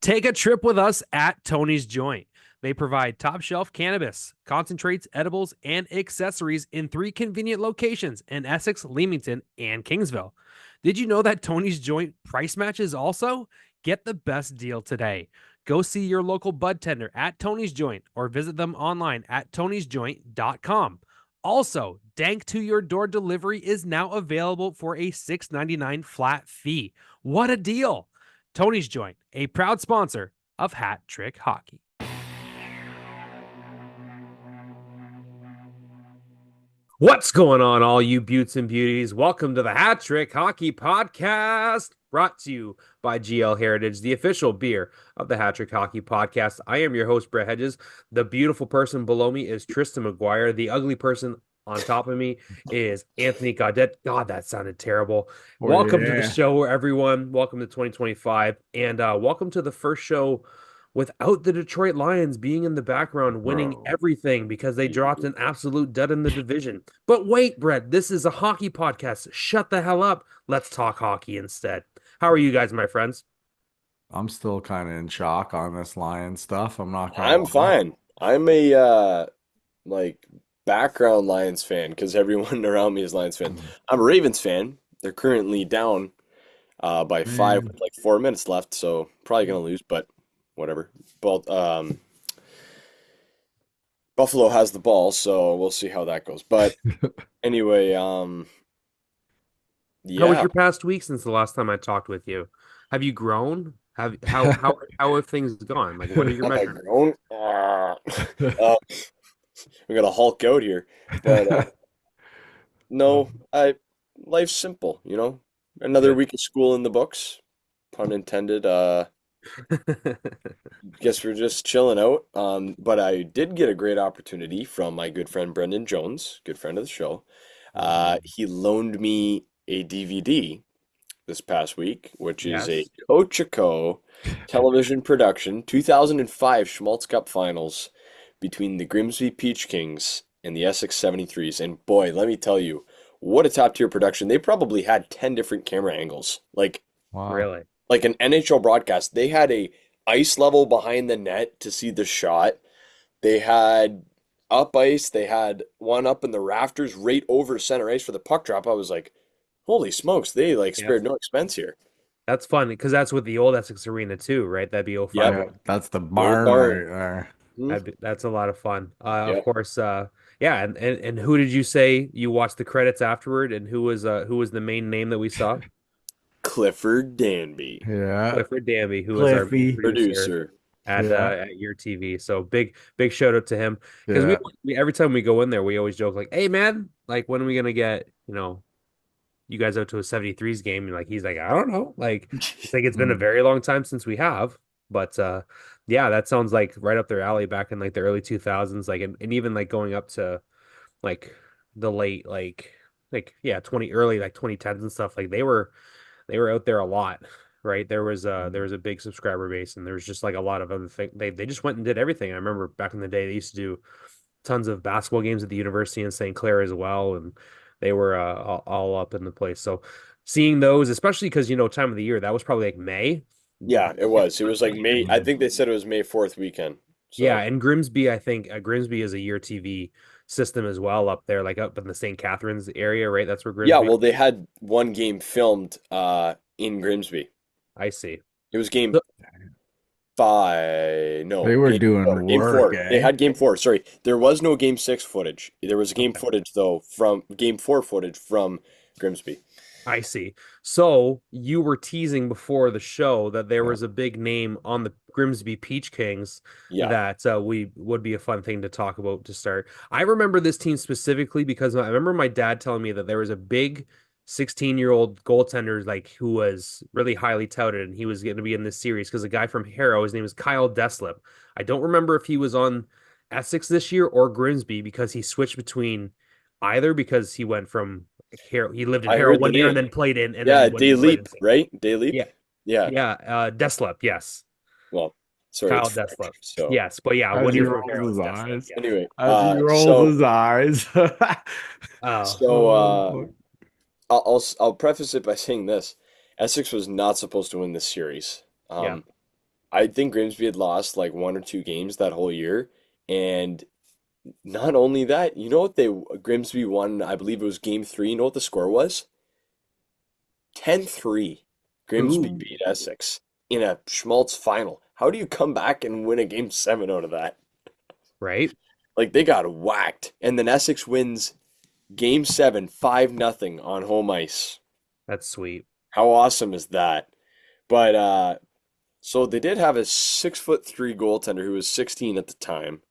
Take a trip with us at Tony's Joint. They provide top shelf cannabis, concentrates, edibles, and accessories in 3 convenient locations in Essex, Leamington, and Kingsville. Did you know that Tony's Joint price matches also? Get the best deal today. Go see your local bud tender at Tony's Joint or visit them online at tonysjoint.com. Also, Dank to Your Door delivery is now available for a $6.99 flat fee. What a deal! Tony's Joint, a proud sponsor of Hat Trick Hockey. What's going on, all you beauts and beauties? Welcome to the Hat Trick Hockey Podcast, brought to you by GL Heritage, the official beer of the Hat Trick Hockey Podcast. I am your host, Brett Hedges. The beautiful person below me is Tristan McGuire. The ugly person on top of me is Anthony Gaudet. God, that sounded terrible. Welcome to the show, everyone. Welcome to 2025, and welcome to the first show without the Detroit Lions being in the background winning everything because they dropped an absolute dud in the division. But wait, Brett, this is a hockey podcast. Shut the hell up. Let's talk hockey instead. How are you guys, my friends? I'm still kind of in shock on this Lions stuff. I'm not gonna I'm lie. fine. I'm a like background Lions fan because everyone around me is Lions fan. I'm a Ravens fan. They're currently down by five Man, with like 4 minutes left, so probably gonna lose, but whatever. But Buffalo has the ball, so we'll see how that goes. But anyway, How was yeah. your past week since the last time I talked with you? Have you grown? Have how have things gone? Like, what are your Have I measurements? grown? We got to Hulk out here, but no, I life's simple, you know. Another Good. week of school in the books, pun intended. Guess we're just chilling out. But I did get a great opportunity from my good friend Brendan Jones, good friend of the show. He loaned me a DVD this past week, which is a Yes. Cocheco television production, 2005 Schmaltz Cup Finals between the Grimsby Peach Kings and the Essex 73s. And boy, let me tell you, what a top tier production. They probably had 10 different camera angles. wow. Really? Like an NHL broadcast. They had a ice level behind the net to see the shot. They had up ice, they had one up in the rafters right over center ice for the puck drop. I was like, holy smokes, they like Yes. spared no expense here. That's fun because that's with the old Essex Arena too, right? That'd be '05. Yep, Yeah, that's the the old barn barn. right there. Hmm. That's a lot of fun. Of Yep. course, yeah. And who did you say you watched the credits afterward? And who was the main name that we saw? Clifford Danby, Yeah, Clifford Danby, who was our main Cliffy. producer producer. Yeah, at your TV. So big shout out to him because yeah. we every time we go in there, we always joke like, "Hey man, like when are we gonna get you guys out to a 73s game?" And like he's like, "I don't know." Like it's like it's been a Mm. very long time since we have, but yeah, that sounds like right up their alley back in like the early 2000s, like and even like going up to like the late like yeah 20 early like 2010s and stuff. Like they were out there a lot, right? There was a big subscriber base, and there was just like a lot of other things. They just went and did everything. I remember back in the day they used to do tons of basketball games at the university in St. Clair as well, and they were all up in the place. So seeing those, especially because time of the year, that was probably like May. Yeah, it was. It was like May. I think they said it was May 4th weekend. Yeah, So, and Grimsby, I think Grimsby is a year TV system as well up there, like up in the St. Catharines area, right? That's where yeah, Grimsby. well, they had one game filmed in Grimsby. I see. It was game So, five. No, They were game doing four. Game work, four. They eh? had game four. Sorry. There was no game six footage. There was game okay. footage, though, from game four footage from Grimsby. I see. So you were teasing before the show that there Yeah. was a big name on the Grimsby Peach Kings Yeah. that we would be a fun thing to talk about to start. I remember this team specifically because I remember my dad telling me that there was a big 16-year-old goaltender like who was really highly touted and he was going to be in this series because a guy from Harrow, his name is Kyle Deslip. I don't remember if he was on Essex this year or Grimsby because he switched between either because he went from Harrow. He lived in I Harrow heard the one year and name. then played in, and Yeah, then when Day he played in Leap, St. right? Day Leap. Yeah, Yeah. yeah. Deslep, yes. Well, sorry, it's Kyle French. Deslep, So, yes. But yeah, As one he year from rolls Harrow his is Deslep, eyes. yes. anyway, As he rolls his eyes. Oh, so Oh, fuck. I'll preface it by saying this: Essex was not supposed to win this series. yeah. Um, I think Grimsby had lost like one or two games that whole year, and not only that, you know what they Grimsby won, I believe it was game three. You know what the score was? 10-3. Grimsby Ooh, beat Essex in a Schmaltz final. How do you come back and win a game seven out of that? right? Like they got whacked. And then Essex wins game seven, 5-0 on home ice. That's sweet. How awesome is that? But so they did have a 6'3" goaltender who was 16 at the time.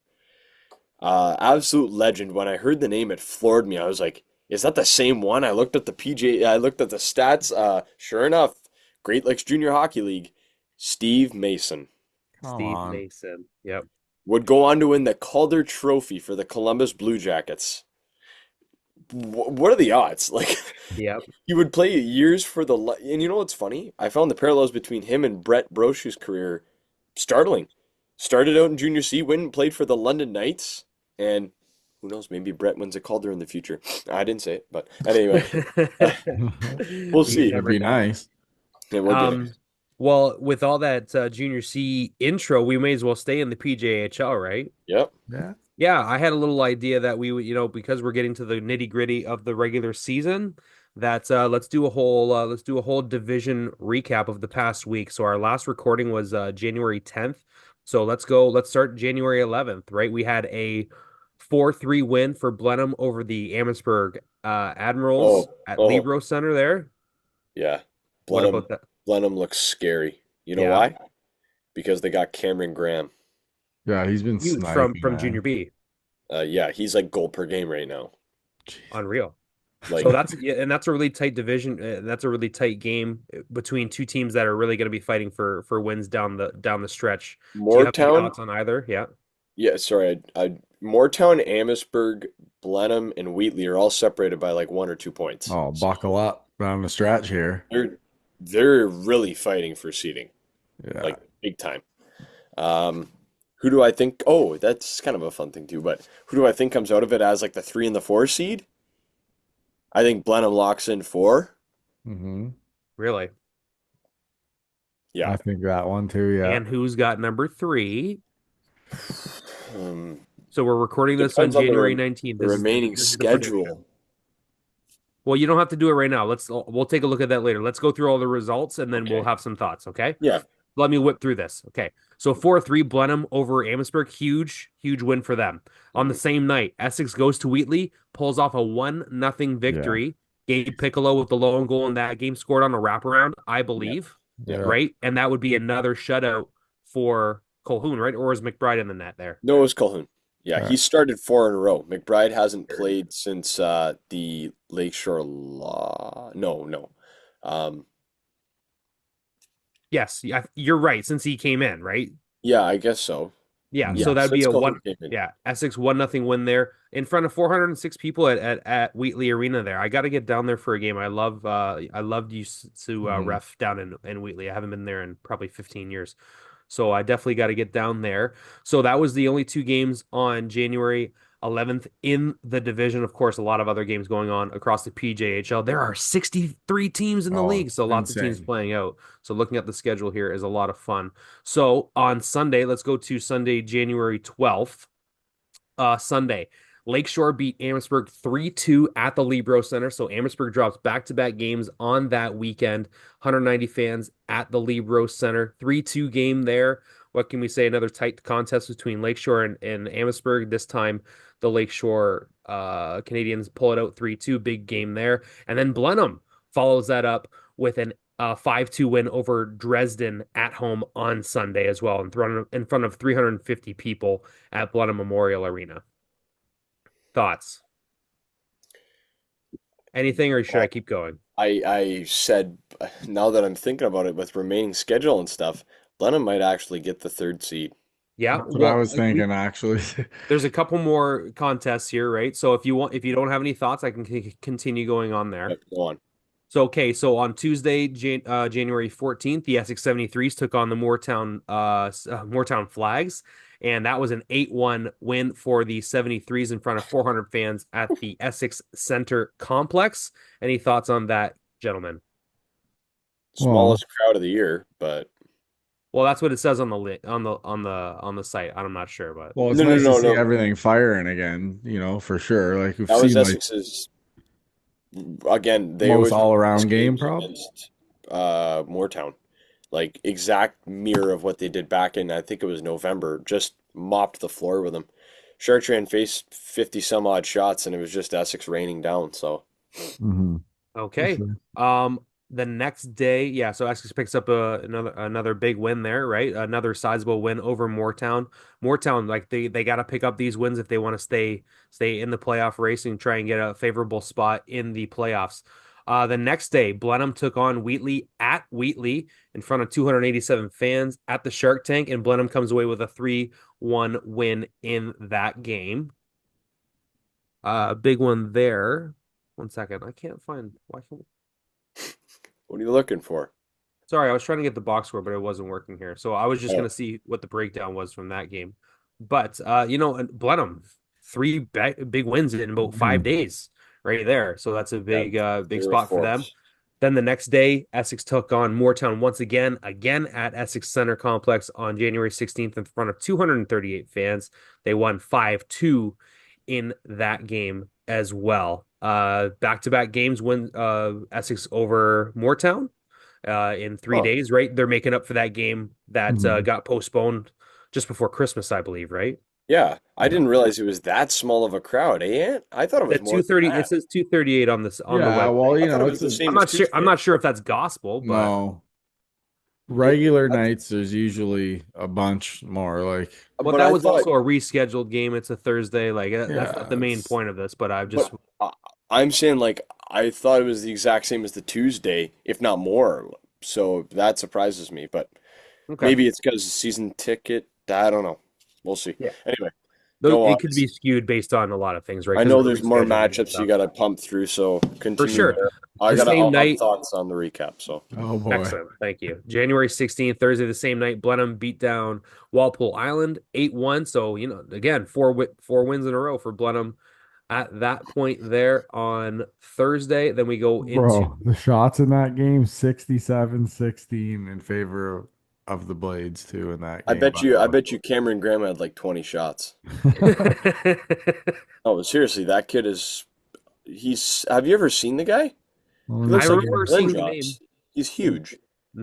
Absolute legend. When I heard the name, it floored me. I was like, "Is that the same one?" I looked at the PJ. I looked at the stats. Sure enough, Great Lakes Junior Hockey League. Steve Mason Come Steve on. Mason. Yep. would go on to win the Calder Trophy for the Columbus Blue Jackets. What are the odds? Like, Yep. he would play years for and you know what's funny? I found the parallels between him and Brett Brochu's career startling. Started out in Junior C, went and played for the London Knights, and who knows, maybe Brett wins a Calder in the future. I didn't say it, but anyway, we'll You see. It'd never be know. nice. It would be nice. Um, well, with all that Junior C intro, we may as well stay in the PJHL, right? Yep. Yeah. Yeah, I had a little idea that we would, because we're getting to the nitty-gritty of the regular season, that let's do a whole division recap of the past week. So our last recording was January 10th. So let's start January 11th, right? We had a 4-3 win for Blenheim over the Amherstburg Admirals Oh, at oh, Libro Center there. yeah. What Blenheim, about that? Blenheim looks scary. You know Yeah. why? Because they got Cameron Graham. Yeah, he's been Huge from sniping, from man. Junior B. Yeah, he's like goal per game right now. Jeez. Unreal. So Like that's yeah, and that's a really tight division. That's a really tight game between two teams that are really going to be fighting for wins down the stretch. Do you have any Moortown, thoughts on either? Yeah. yeah, sorry, Moortown, Amherstburg, Blenheim, and Wheatley are all separated by like 1 or 2 points. Oh, So buckle up down the stretch here. they're really fighting for seeding, Yeah. like big time. Um, who do I think? Oh, that's kind of a fun thing too. But who do I think comes out of it as like the 3 and the 4 seed? I think Blenheim locks in four. hmm Really? Yeah. I think that one too. Yeah. And who's got number three? Um, So we're recording this on depends on January 19th. the This is the remaining this is the prediction. schedule. Well, you don't have to do it right now. We'll take a look at that later. Let's go through all the results and then we'll Okay. have some thoughts, okay? Yeah. Let me whip through this. Okay. So 4-3 Blenheim over Amherstburg. Huge, huge win for them. On the Mhm. same night, Essex goes to Wheatley, pulls off a 1-0 Yeah. victory. Gabe Piccolo with the lone goal in that game scored on a wraparound, I Yeah. believe. Yeah. Yeah. Right? And that would be another shutout for Colhoun, right? Or is McBride in the net there? No, it was Calhoun. Yeah, he Right. started four in a row. McBride hasn't played since the Lakeshore Law. No, no. Um, Yes, yeah, you're right. Since he came in, right? yeah, I guess so. Yeah, Mhm. so Yeah, that'd be since a one. Calhoun came in. Yeah, Essex 1-0 win there in front of 406 people at Wheatley Arena. There, I got to get down there for a game. I loved you to Mhm. ref down in Wheatley. I haven't been there in probably 15 years, so I definitely got to get down there. So that was the only two games on January 11th in the division. Of course, a lot of other games going on across the PJHL. There are 63 teams in the Oh, league, so lots of teams insane. playing out. So looking at the schedule here is a lot of fun. So on Sunday, let's go to Sunday, January 12th. Sunday, Lakeshore beat Amherstburg 3-2 at the Libro Center. So Amherstburg drops back-to-back games on that weekend. 190 fans at the Libro Center. 3-2 game there. What can we say? Another tight contest between Lakeshore and Amherstburg. This time, the Lakeshore Canadians pull it out 3-2. Big game there. And then Blenheim follows that up with an 5-2 win over Dresden at home on Sunday as well, in front of 350 people at Blenheim Memorial Arena. Thoughts? Anything, or should I Well, keep going? I said now that I'm thinking about it with remaining schedule and stuff, Blenheim might actually get the third seed. Yeah, That's what I well, was thinking, actually. there's a couple more contests here, right? So if you don't have any thoughts, I can continue going on there. Yep, go on. So okay, so on Tuesday, January 14th, the Essex 73s took on the Moortown Flags, and that was an 8-1 win for the 73s in front of 400 fans at the Essex Center complex. Any thoughts on that, gentlemen? Well, Smallest crowd of the year, but Well, that's what it says on the on the site. I'm not sure, but Well, it's No, no, nice to no, see no. everything firing again, for sure. Like we've That was seen like Essex's. Again, they most always win these all-around game games prob. against Moortown. Like exact mirror of what they did back in, I think it was November. Just mopped the floor with them. Sharks ran faced 50 some odd shots, and it was just Essex raining down. So Mm-hmm. For okay. sure. The next day, yeah, so Essex picks up another big win there, right? Another sizable win over Moortown. Moortown, like they got to pick up these wins if they want to stay in the playoff race and try and get a favorable spot in the playoffs. The next day, Blenheim took on Wheatley at Wheatley in front of 287 fans at the Shark Tank, and Blenheim comes away with a 3-1 win in that game. Big one there. One second, I can't find. Why can't what are you looking for? Sorry, I was trying to get the box score, but it wasn't working here. So I was just Oh, gonna see what the breakdown was from that game. But and Blenheim, three big wins in about Mhm. 5 days, right there. So that's a yeah, big they're a spot for them. force. Then the next day, Essex took on Moortown once again at Essex Center Complex on January 16th in front of 238 fans. They won 5-2 in that game as well. Back-to-back games win Essex over Moortown in three Huh. days, right? They're making up for that game that Mhm. got postponed just before Christmas, I believe, right? Yeah, I Yeah. didn't realize it was that small of a crowd, eh? Ant? I thought it was At more than 2:30, it that. says 238 on this on the Yeah, website. well, I thought it was it's the a same as I'm Tuesday. not sure if that's gospel, but no. It, Regular that's, nights, there's usually a bunch more. Like, well, but that I was thought, also a rescheduled game. It's a Thursday. Like that's not yeah, the main it's point of this, but I've just but I'm saying like I thought it was the exact same as the Tuesday, if not more. So that surprises me. But okay. maybe it's because season ticket. I don't know. We'll see. Yeah, Anyway, though go on. it could be skewed based on a lot of things, right? I Because of know the there's more rescheduling and matchups you stuff. got to pump through, so For continue sure. there. The same I'll have night, thoughts on the recap. So oh boy. excellent. Thank you. January 16th, Thursday, the same night, Blenheim beat down Walpole Island 8-1. So, again, four wins in a row for Blenheim at that point there on Thursday. Then we go into, Bro, the shots in that game, 67-16 in favor of the Blades too in that game, by I the bet you Cameron Graham had like 20 shots. way. Oh, seriously, that kid is. He's. Have you ever seen the guy? Let He me I looks like see. Eric remember seeing the name. Lindros. He's huge.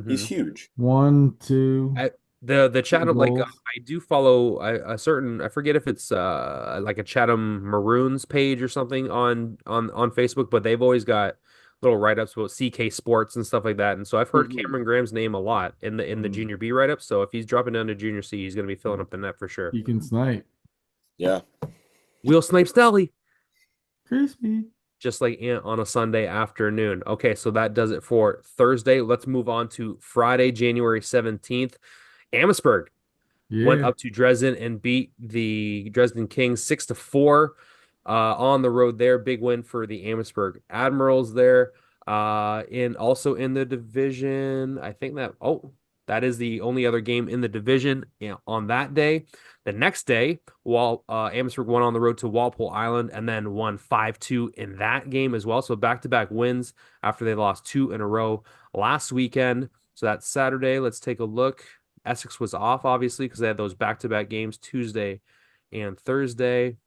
He's Hmm. huge. One, two, The two Chatham, like goals. I do follow a certain, I forget if it's like a Chatham Maroons page or something on Facebook, but they've always got little write-ups about CK Sports and stuff like that. And so I've heard Hmm. Cameron Graham's name a lot in the Mm, junior B write-ups. So if he's dropping down to junior C, he's going to be filling up the net for sure. he can snipe. Yeah. Will Snipes Deli, Crispy. just like on a Sunday afternoon. Okay, so that does it for Thursday. Let's move on to Friday, January 17th. Amherstburg went Yeah. up to Dresden and beat the Dresden Kings 6-4 on the road there. Big win for the Amherstburg Admirals there. In the division, I think that is the only other game in the division on that day. The next day, Amherstburg went on the road to Walpole Island and then won 5-2 in that game as well. So back-to-back wins after they lost two in a row last weekend. So that's Saturday. Let's take a look. Essex was off, obviously, because they had those back-to-back games Tuesday and Thursday.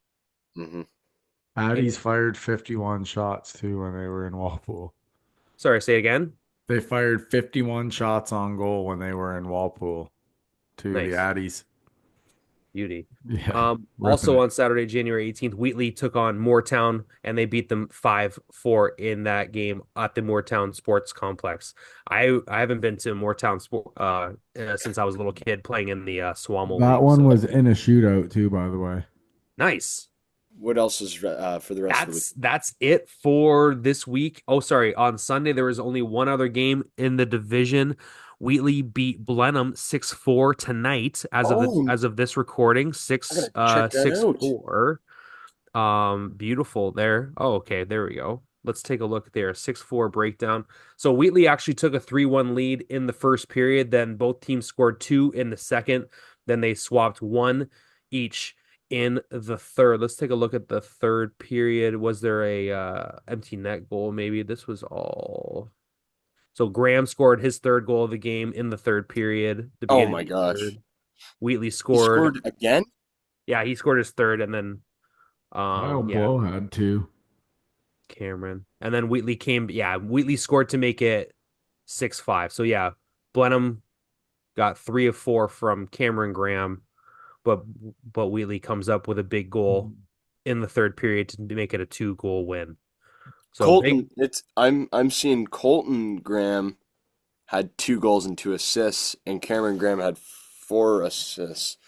Hmm. Addies And fired 51 shots too when they were in Walpole. sorry, say again. They fired 51 shots on goal when they were in Walpole to the Nice. Addies. Beauty. Yeah, ripping Also it. on Saturday, January 18th, Wheatley took on Moortown and they beat them 5-4 in that game at the Moortown Sports Complex. I haven't been to Moortown sport since I was a little kid playing in the Swamel That League. one So was in a shootout too, by the way. nice. What else is for the rest of the week? That's it for this week. Oh, sorry. On Sunday, there was only one other game in the division. Wheatley beat Blenheim 6-4 tonight Oh, as of this recording. I gotta check that out. 6-4. Beautiful there. Oh, okay, there we go. Let's take a look there. 6-4 breakdown. So Wheatley actually took a 3-1 lead in the first period. Then both teams scored two in the second. Then they swapped one each in the third. Let's take a look at the third period. Was there a empty net goal? Maybe this was all. So Graham scored his third goal of the game in the third period, the Oh beginning my of the gosh. third. Wheatley He scored. scored again? Yeah, he scored his third, and then Kyle yeah, Blow had two. Cameron. And then Wheatley came, yeah, Wheatley scored to make it 6-5. So yeah, Blenheim got 3 of 4 from Cameron Graham, but Wheatley comes up with a big goal in the third period to make it a 2-goal win. So big, I'm seeing Colton Graham had 2 goals and 2 assists, and Cameron Graham had 4 assists.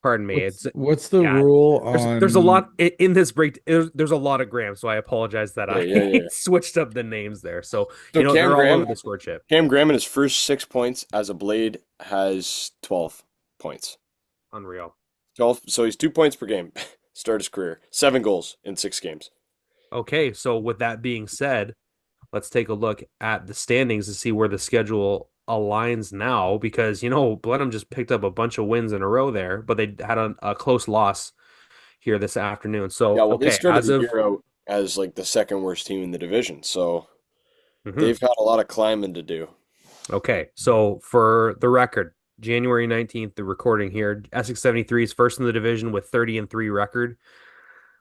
pardon me. What's It's what's the yeah, rule there's a on? lot in this break. There's a lot of Graham, so I apologize that Yeah, I yeah, yeah. switched up the names there. So So they're all over the score chip. Cam Graham in his first 6 points as a Blade has 12 points. Unreal. 12, so he's 2 points per game. Start his career. 7 goals in 6 games. Okay, so with that being said, let's take a look at the standings to see where the schedule aligns now because Blenheim just picked up a bunch of wins in a row there, but they had a close loss here this afternoon. Yeah, So well, they okay, started as the of year out as like the second worst team in the division, so mhm. they've got a lot of climbing to do. Okay, so for the record, January 19th, the recording here, Essex 73 is first in the division with 30-3 record.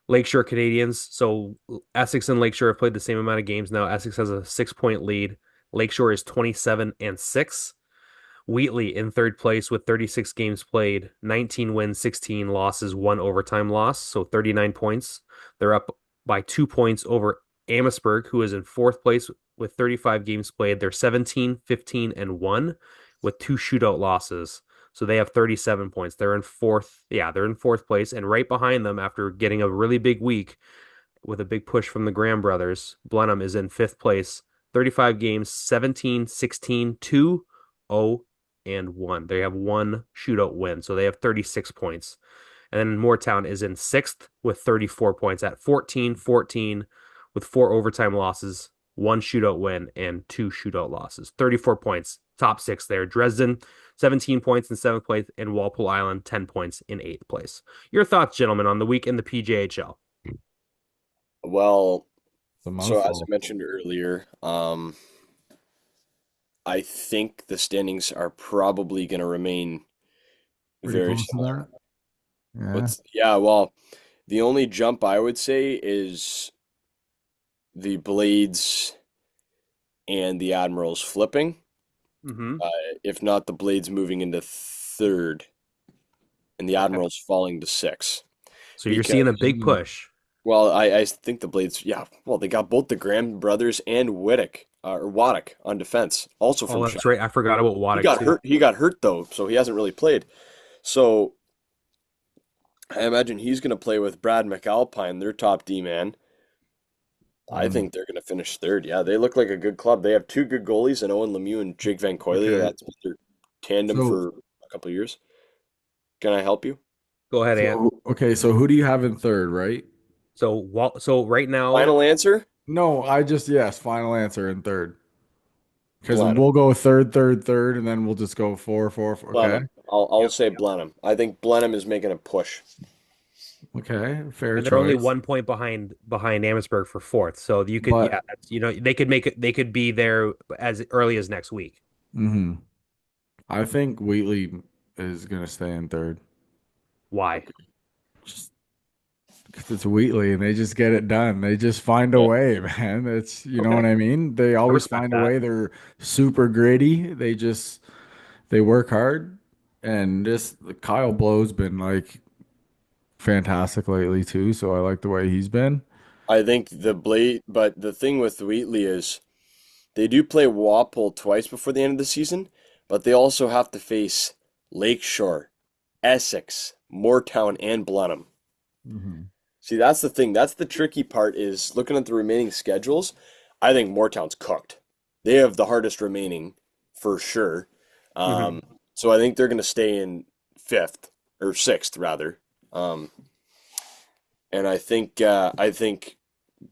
Lakeshore Canadians. So Essex and Lakeshore have played the same amount of games now. Essex has a 6 point lead. Lakeshore is 27-6. Wheatley in third place with 36 games played, 19 wins, 16 losses, one overtime loss, so 39 points. They're up by 2 points over Amherstburg, who is in fourth place with 35 games played. They're 17, 15, and 1 with two shootout losses. So they have 37 points. They're in fourth. Yeah, they're in fourth place. And right behind them, after getting a really big week with a big push from the Graham brothers, Blenheim is in fifth place, 35 games, 17, 16, 2, 0, and 1. They have one shootout win, so they have 36 points. And then Moortown is in sixth with 34 points at 14, 14 with four overtime losses, one shootout win, and two shootout losses. 34 points, top six there. Dresden, 17 points in seventh place, and Walpole Island, 10 points in eighth place. Your thoughts, gentlemen, on the week in the PJHL? Well, The so as I mouthful. mentioned earlier, I think the standings are probably going to remain Pretty very close to similar. that. Yeah. But yeah, well, the only jump I would say is the Blades and the Admirals flipping. Mm-hmm. Uh, if not, the Blades moving into third and the Okay. Admirals falling to six. So you're seeing a Because, big push. well, I think the Blades, yeah, well, they got both the Graham brothers and Waddick on defense, also Oh, from that's Sheffield. right. I forgot about He Waddick got too. hurt. He got hurt though, so he hasn't really played. So I imagine he's going to play with Brad McAlpine, their top D man. I Mm. think they're going to finish third. Yeah, they look like a good club. They have two good goalies, and Owen Lemieux and Jake Van Coyle. Okay. That's been their tandem So for a couple of years. Can I help you? Go ahead, Ant. so who do you have in third, right? So right now, Final answer? No, I just yes, final answer in third. Because Blenheim. we'll go third, third, third, and then we'll just go four, four, four. Okay. Blenheim. I'll yep, say Blenheim. I think Blenheim is making a push. Okay. Fair and they're only choice. 1 point behind Amherstburg for fourth. So you could, yeah, But they could make it. They could be there as early as next week. mhm, I think Wheatley is gonna stay in third. Why? Okay. Just because it's Wheatley and they just get it done. They just find a Yeah. way, man. It's you know Okay, what I mean? They I always respect find a that. way. They're super gritty. They work hard. And this Kyle Blow's been like fantastic lately too. So I like the way he's been. I think but the thing with Wheatley is they do play Walpole twice before the end of the season, but they also have to face Lakeshore, Essex, Moortown, and Blenheim. Hmm. See, that's the thing. That's the tricky part is looking at the remaining schedules. I think Moortown's cooked. They have the hardest remaining for sure. Hmm. So I think they're going to stay in fifth or sixth rather. Um, and I think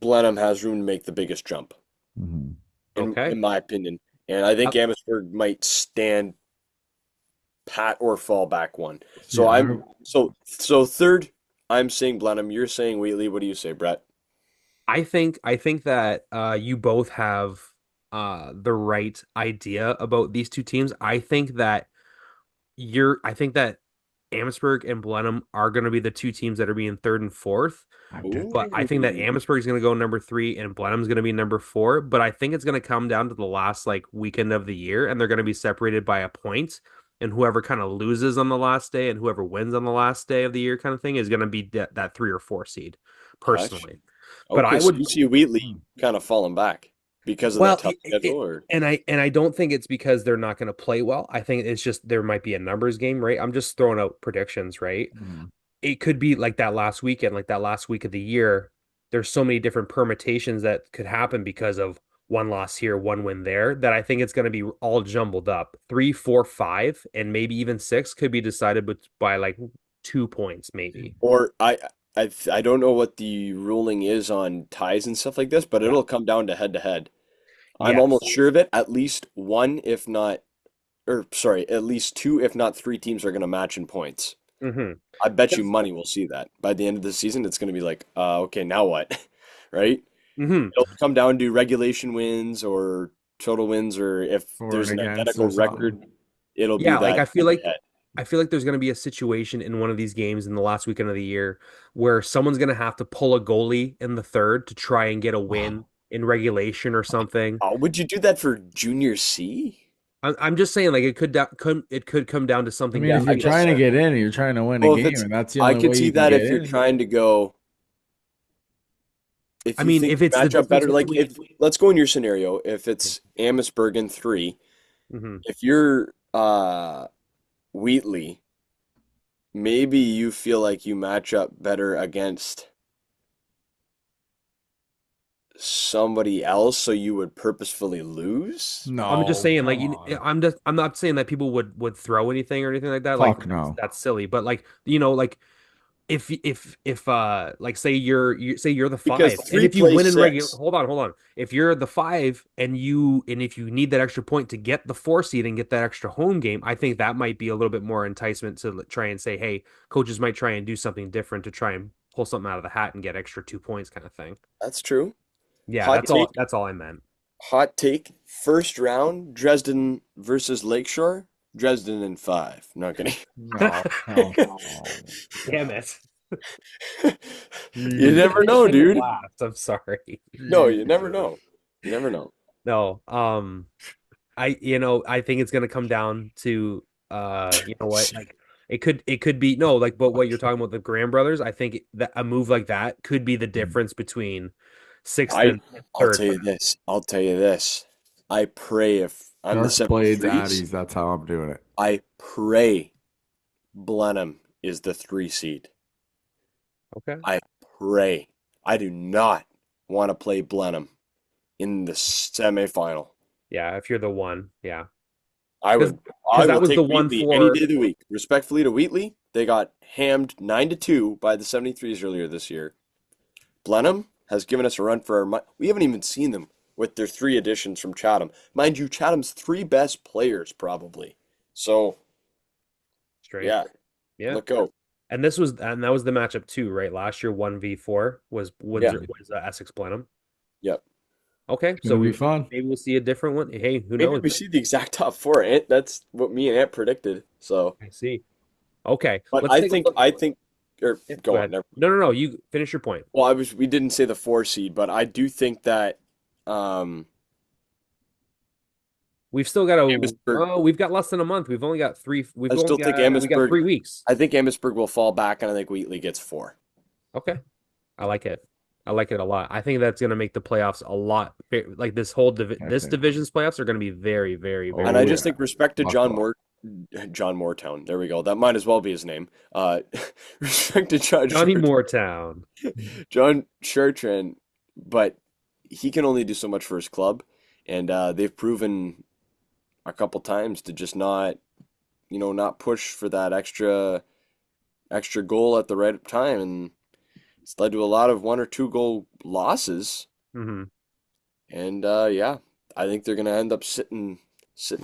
Blenheim has room to make the biggest jump Hmm. in Okay. my opinion. And I think Uh, Amherstburg might stand pat or fall back one. See, So so third, I'm saying Blenheim. You're saying Wheatley. What do you say, Brett? I think that you both have the right idea about these two teams. I think that Amherstburg and Blenheim are going to be the two teams that are being third and fourth. I do. But I think that Ooh. Amherstburg is going to go number three and Blenheim's going to be number four. But I think it's going to come down to the last like weekend of the year, and they're going to be separated by a point. And whoever kind of loses on the last day and whoever wins on the last day of the year, kind of thing, is going to be that 3 or 4 seed, Gosh. personally. But Okay, I so would, you see Wheatley kind of falling back because of that well, tough schedule, or and I don't think it's because they're not going to play well. I think it's just there might be a numbers game, right? I'm just throwing out predictions, right? Mhm. It could be like that last weekend, like that last week of the year. There's so many different permutations that could happen because of one loss here, one win there, that I think it's going to be all jumbled up. 3, 4, 5, and maybe even 6 could be decided by like 2 points, maybe. or I don't know what the ruling is on ties and stuff like this, but Yeah. it'll come down to head to head. I'm almost Yes. sure of it. At least one, if not, or sorry, at least two, if not three teams are going to match in points. Mm-hmm. I bet you money we'll see that. By the end of the season, it's going to be like, okay, now what? Right? Mm-hmm. It'll come down to regulation wins or total wins, or if For and there's an against identical or record, something. it'll be Yeah, like that head to head. I feel like there's going to be a situation in one of these games in the last weekend of the year where someone's going to have to pull a goalie in the third to try and get a win in regulation or something. Would you do that for Junior C? I'm just saying, like it could come down to I something mean, Yeah, if I you're goofy like guess trying to so. that. get in and you're trying to win a Well, if game, it's, and that's the I only could way see you can that get if you're in. trying to go, if I you mean, think if you it's the match up difference better, like if between, let's go in your scenario, if it's Amherstburg in three, Mhm. if you're Wheatley, maybe you feel like you match up better against somebody else, so you would purposefully lose. I'm just No, saying, like come on. I'm not saying that people would throw anything or anything like that. Like Fuck no. that's silly, but like like if like say say you're the Because five, and three if you plays win in regular, six. hold on, if you're the five and if you need that extra point to get the 4 seed and get that extra home game, I think that might be a little bit more enticement to try and say, hey, coaches might try and do something different to try and pull something out of the hat and get extra 2 points, kind of thing. That's true. Yeah, Hot take. that's all I meant. Hot take. First round, Dresden versus Lakeshore. Dresden in five. Not kidding. No, no, no. Damn it. You never I know, shouldn't have dude. laughed. I'm sorry. No, you never Jesus. know. You never know. No, I think it's gonna come down to you know what, like it could be no, like but what you're talking about the Graham brothers, I think that a move like that could be the difference between sixth I and I'll third tell you round. this. I'll tell you this. I pray if I'm the Sharks, Blades, 73s, Addies. That's how I'm doing it. I pray Blenheim is the 3 seed. Okay. I pray. I do not want to play Blenheim in the semifinal. Yeah, if you're the one, yeah. I Because would because I that will was take the one Wheatley any for day of the week. Respectfully to Wheatley, they got hammed 9-2 by the 73s earlier this year. Blenheim has given us a run for our money. We haven't even seen them with their 3 additions from Chatham. Mind you, Chatham's 3 best players probably. So, straight. yeah, Yeah. look out. And that was the matchup too, right? Last year 1v4 was Yeah, Windsor was Essex Blenheim. yep. Okay, It's so gonna be fun. maybe we'll see a different one. Hey, who Maybe knows? we see the exact top four. Ant, that's what me and Ant predicted. So, I see. Okay, but let's take a look. or Yeah, go go on. ahead. No. You finish your point. Well, we didn't say the 4 seed, but I do think that um We've still got Amherstburg. we've got less than a month. We've only got three. I still think We got Amherstburg. 3 weeks. I think Amherstburg will fall back, and I think Wheatley gets 4. Okay, I like it. I like it a lot. I think that's going to make the playoffs a lot like this whole I this think. division's playoffs are going to be very, very, And very Oh I good. just yeah. think respect to Buckle. John Moortown. There we go. That might as well be his name. Respect to Johnny Moortown. John Chartrand, but he can only do so much for his club, and they've proven a couple times to just not push for that extra goal at the right time, and it's led to a lot of 1 or 2 goal losses. Hmm. And yeah, I think they're gonna end up sitting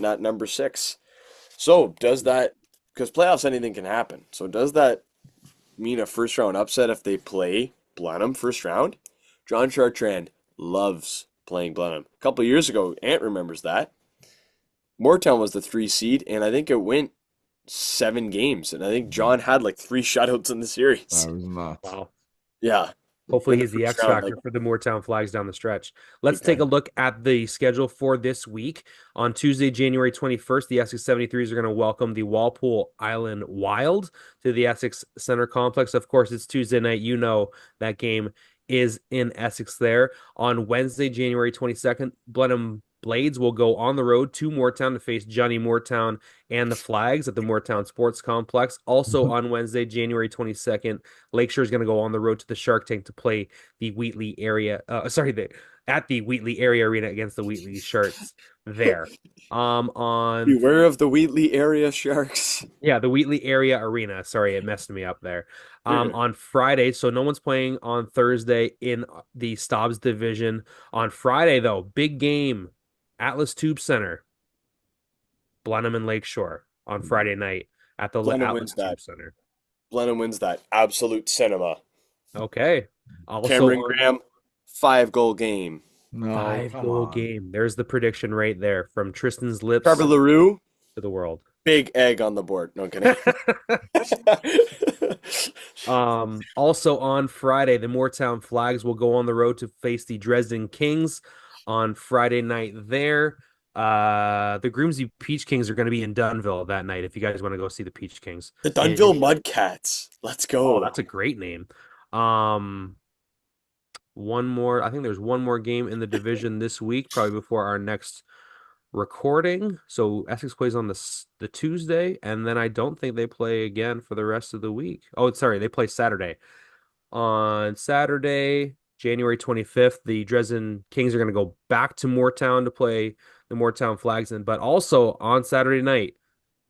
at number 6. So does that, because playoffs anything can happen. So does that mean a first round upset if they play Blenheim first round? John Chartrand loves playing Blenheim. A couple of years ago, Ant remembers that. Moortown was the 3 seed, and I think it went 7 games. And I think John had like 3 shutouts in the series. That was nuts. Wow. Yeah, Hopefully in the he's the first X round, like factor for the Moortown Flags down the stretch. Let's big take a time. look at the schedule for this week. On Tuesday, January 21st, the Essex 73s are going to welcome the Walpole Island Wild to the Essex Center Complex. Of course, it's Tuesday night. You know that game is in Essex there. On Wednesday, January 22nd, Blenheim Blades will go on the road to Moortown to face Johnny Moortown and the Flags at the Moortown Sports Complex. Also on Wednesday, January 22nd, Lakeshore is going to go on the road to the Shark Tank to play the Wheatley area. At the Wheatley area arena against the Wheatley Sharks there. On Beware of the Wheatley area sharks. Yeah, the Wheatley area arena. Sorry, it messed me up there. On Friday, so no one's playing on Thursday in the Stobbs division. On Friday, though, big game, Atlas Tube Center, Blenheim and Lakeshore on Friday night at the Blenheim Atlas wins that. Tube Center. Blenheim wins that. Absolute cinema. Okay. Also Cameron on Graham, 5 goal game. No, five come goal on. game. There's the prediction right there from Tristan's lips Trevor LaRue, to the world. big egg on the board. No I'm kidding. Also on Friday, the Moortown Flags will go on the road to face the Dresden Kings on Friday night there. The Grimsby Peach Kings are going to be in Dunville that night if you guys want to go see the Peach Kings. The Dunville Mudcats. Let's Oh, go. that's a great name. Um, one more. I think there's one more game in the division this week, probably before our next recording. So Essex plays on the Tuesday, and then I don't think they play again for the rest of the week. Oh, sorry, they play Saturday. On Saturday, January 25th, the Dresden Kings are going to go back to Moortown to play the Moortown Flags, but also on Saturday night.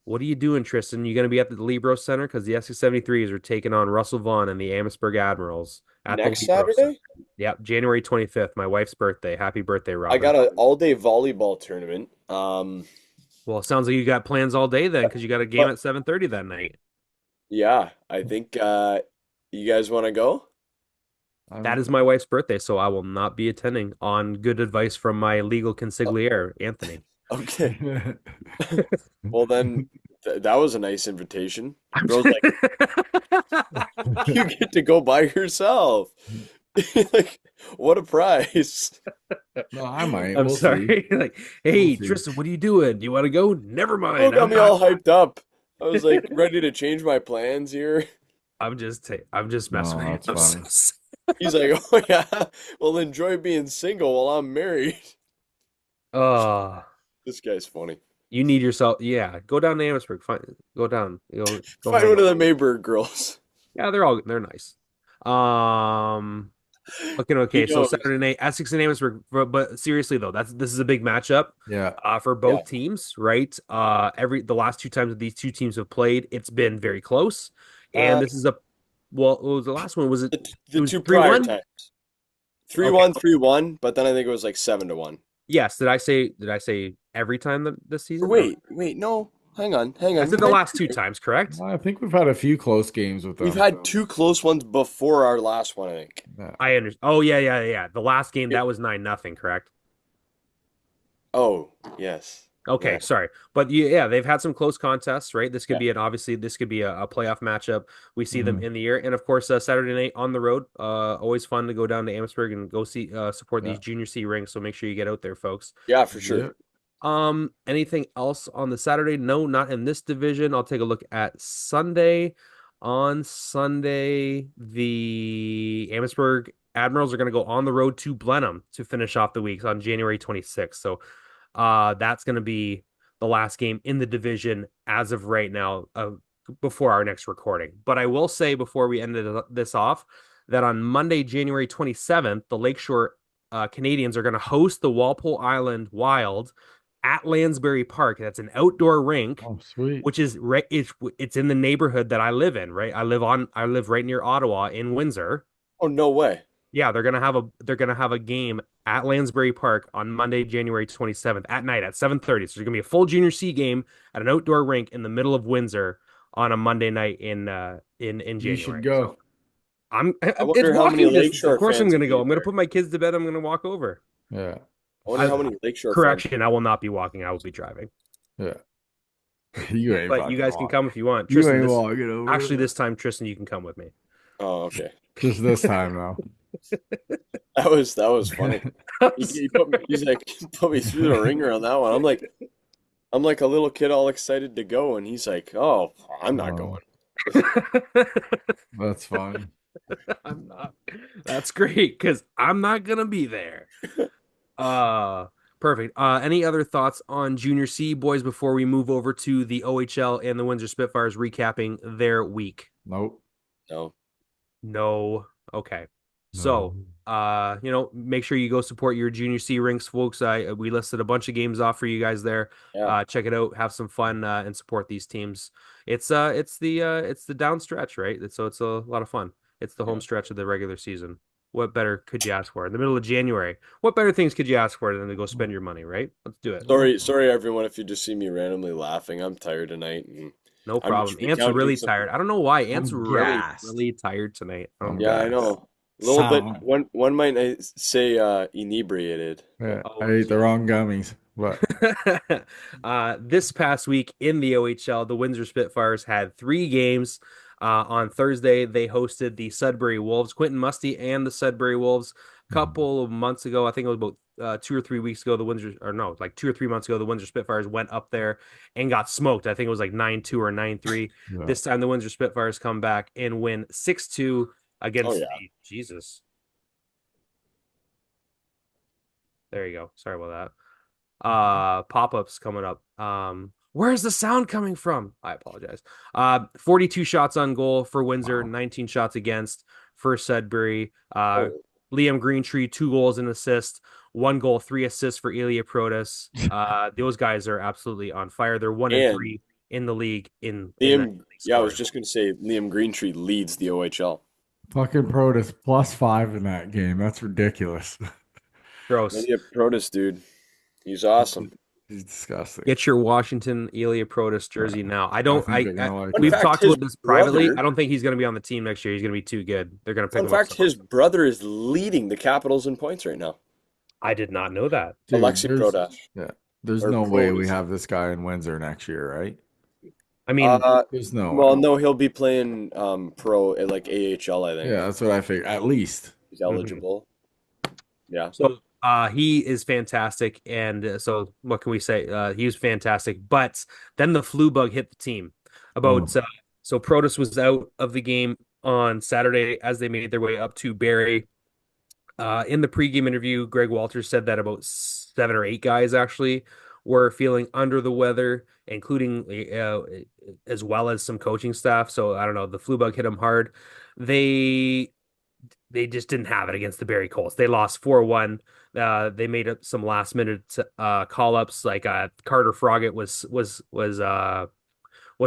What are you doing, Tristan? You going to be at the Libro Center because the Essex 73s are taking on Russell Vaughan and the Amherstburg Admirals at the Next Libro Center. Saturday, Yep, January 25th, my wife's birthday. Happy birthday, I Robin. got an all-day volleyball tournament. Well, it sounds like you got plans all day then because you got a game But at 7:30 that night. yeah, I think you guys want to go? That I'm, is my wife's birthday, so I will not be attending on good advice from my legal consigliere, Anthony. Okay. Well then, that was a nice invitation. I'm Bro's like, you get to go by yourself. Like, what a prize. no, I might. I'm We'll see. sorry. Like, hey, We'll see. Tristan, what are you doing? Do you want to go? Never Bro mind. got I'm me all not. hyped up. I was like ready to change my plans here. I'm just messing No, with that's you. I'm so funny. sorry. He's like, oh yeah, well enjoy being single while I'm married. Oh, This guy's funny. you need yourself. Yeah, go down to Amherstburg. Go down. Go Find hang one of out. the Mayberg girls. Yeah, they're nice. Okay. He So knows. Saturday night, Essex and Amherstburg. But seriously though, this is a big matchup. Yeah. For Yeah. both teams, right? The last two times that these two teams have played, it's been very close. And Uh, this is a well, what was the last one? Was it? the, It the was two three prior one. times. 3 Okay. 1, 3-1, but then I think it was like 7-1. Yes. Did I say every time this Or season? wait, no. Hang on. I said the last two times, correct? I think we've had a few close games with them. We've had 2 close ones before our last one, I think. Yeah. I understand. Oh yeah. The last game that was 9-0, correct? Oh, yes. Okay, Yeah. sorry, but yeah, they've had some close contests, right? This could Yeah. be this could be a playoff matchup. We see them Mhm. in the year, and of course, Saturday night on the road. Always fun to go down to Amherstburg and go see support Yeah. these Junior C rings. So make sure you get out there, folks. Yeah, for sure. Yep. Anything else on the Saturday? No, not in this division. I'll take a look at Sunday. On Sunday, the Amherstburg Admirals are going to go on the road to Blenheim to finish off the week on January 26th. So that's going to be the last game in the division as of right now, before our next recording. But I will say before we end this off that on Monday, January 27th, the Lakeshore Canadians are going to host the Walpole Island Wild at Lansbury Park. That's an outdoor rink, Oh, sweet. which is right. It's in the neighborhood that I live in. Right, I live right near Ottawa in Windsor. Oh, no way. Yeah, they're gonna have a game at Lansbury Park on Monday, January 27th at night at 7:30. So there's gonna be a full Junior C game at an outdoor rink in the middle of Windsor on a Monday night in January. You should go. So it's wonder how many walking distance. Of Lakeshore course I'm fans gonna will go. be I'm gonna there. put my kids to bed. I'm gonna walk over. Yeah. I wonder I how many Lakeshore fans. correction, I will not be walking. I will be driving. Yeah. You ain't But you fucking guys can walking. come if you want. You Tristan, ain't this walking over actually there. this time, Tristan, you can come with me. Oh, okay. Just this time though. That was funny. I'm He put me, he's like put me through the ringer on that one. I'm like a little kid all excited to go, and he's like, "Oh, I'm not Oh, going." sorry. that's funny. I'm not. That's great because I'm not gonna be there. Uh Perfect. Any other thoughts on Junior C, boys, before we move over to the OHL and the Windsor Spitfires recapping their week? Nope. No. No. Okay. So, No. make sure you go support your Junior C rinks, folks. We listed a bunch of games off for you guys there. Yeah. Check it out, have some fun, and support these teams. It's the down stretch, right? So it's a lot of fun. It's the home Yeah. stretch of the regular season. What better could you ask for in the middle of January? What better things could you ask for than to go spend your money, right? Let's do it. Sorry, everyone, if you just see me randomly laughing. I'm tired tonight, and No I'm problem. just Ant's recounting really some. tired. I don't know why. Ant's I'm really, gassed. really tired tonight. I don't I'm know. Yeah, I gassed. know. A little bit. Sound. One might say inebriated, Yeah, but I Oh, ate the geez. wrong gummies, but This past week in the OHL, the Windsor Spitfires had three games. On Thursday, they hosted the Sudbury Wolves, Quentin Musty and the Sudbury Wolves. A couple of months ago, I think it was about 2 or 3 weeks ago, the Windsor, or no, like 2 or 3 months ago, the Windsor Spitfires went up there and got smoked. I think it was like 9-2 or 9-3. yeah. This time, the Windsor Spitfires come back and win 6-2 oh against yeah, the Jesus. There you go. Sorry about that. Pop-ups coming up. Where's the sound coming from? I apologize. 42 shots on goal for Windsor, Wow. 19 shots against for Sudbury. oh, Liam Greentree, 2 goals and assist, 1 goal, 3 assists for Ilya Protas. Those guys are absolutely on fire. They're one and and three in the league in that Liam. Yeah, I was scoring. just gonna say Liam Greentree leads the OHL. Fucking Protus +5 in that game. That's ridiculous. Gross. Ilya Protas, dude, he's awesome. He's disgusting. Get your Washington Ilya Protas jersey Yeah. now. I I don't. think they're gonna like Fun We've that. fact: talked his about this privately. brother. I don't think he's going to be on the team next year. He's going to be too good. They're going to pick Fun him up fact: somewhere. his brother is leading the Capitals in points right now. I did not know that. Dude, Alexei Protas yeah, there's or no way we Protas. have this guy in Windsor next year, right? I mean, Uh, There's no well, way. no, he'll be playing pro like AHL, I think. Yeah, that's what I figured. At least. He's mhm. eligible. Yeah. So he is fantastic, and so what can we say? He was fantastic, but then the flu bug hit the team. About Oh. so Protas was out of the game on Saturday as they made their way up to Barrie. In the pregame interview, Greg Walters said that about 7 or 8 guys actually were feeling under the weather, including as well as some coaching staff. So I don't know, the flu bug hit them hard. They they just didn't have it against the Barrie Colts. They lost 4-1. They made up some last minute call ups. Like Carter Froggatt was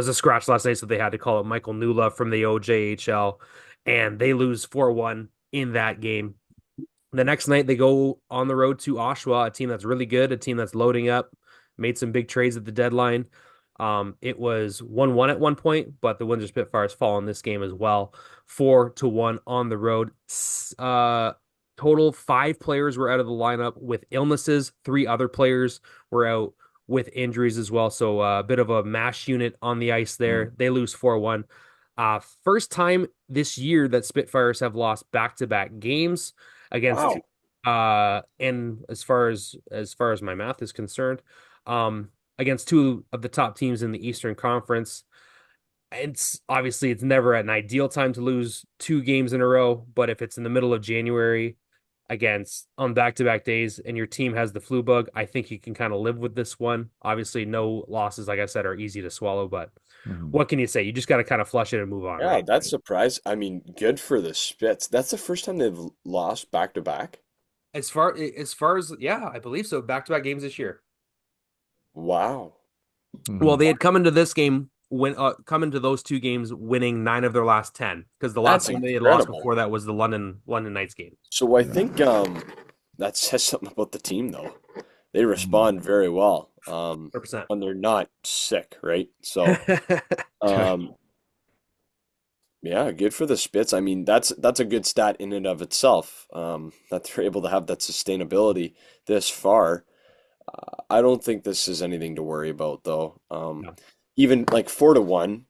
a scratch last night, so they had to call up Michael Nula from the OJHL, and they lose 4-1 in that game. The next night, they go on the road to Oshawa, a team that's really good, a team that's loading up, made some big trades at the deadline. It was 1-1 at one point, but the Windsor Spitfires fall in this game as well, 4-1 on the road. Total 5 players were out of the lineup with illnesses. 3 other players were out with injuries as well. So a bit of a mash unit on the ice there. They lose 4-1. First time this year that Spitfires have lost back-to-back games against Wow. and as far as my math is concerned, against two of the top teams in the Eastern Conference. It's never an ideal time to lose 2 games in a row, but if it's in the middle of January against on back-to-back days and your team has the flu bug, I think you can kind of live with this one. Obviously, no losses, like I said, are easy to swallow, but Mhm. what can you say? You just got to kind of flush it and move on, Yeah, right? that's surprise. I mean, good for the Spits. That's the first time they've lost back to back. As far as yeah, I believe so. Back-to-back games this year. Wow. Well, Mhm. they had come into this game come into those 2 games winning 9 of their last 10 because the last That's one they had lost incredible. before that was the London Knights game. So I Yeah. think that says something about the team though. They Mhm. respond very well 100%. when they're not sick, right? So um Yeah, good for the Spits. I mean, that's a good stat in and of itself. That they're able to have that sustainability this far. I don't think this is anything to worry about, though. No. Even like 4-1,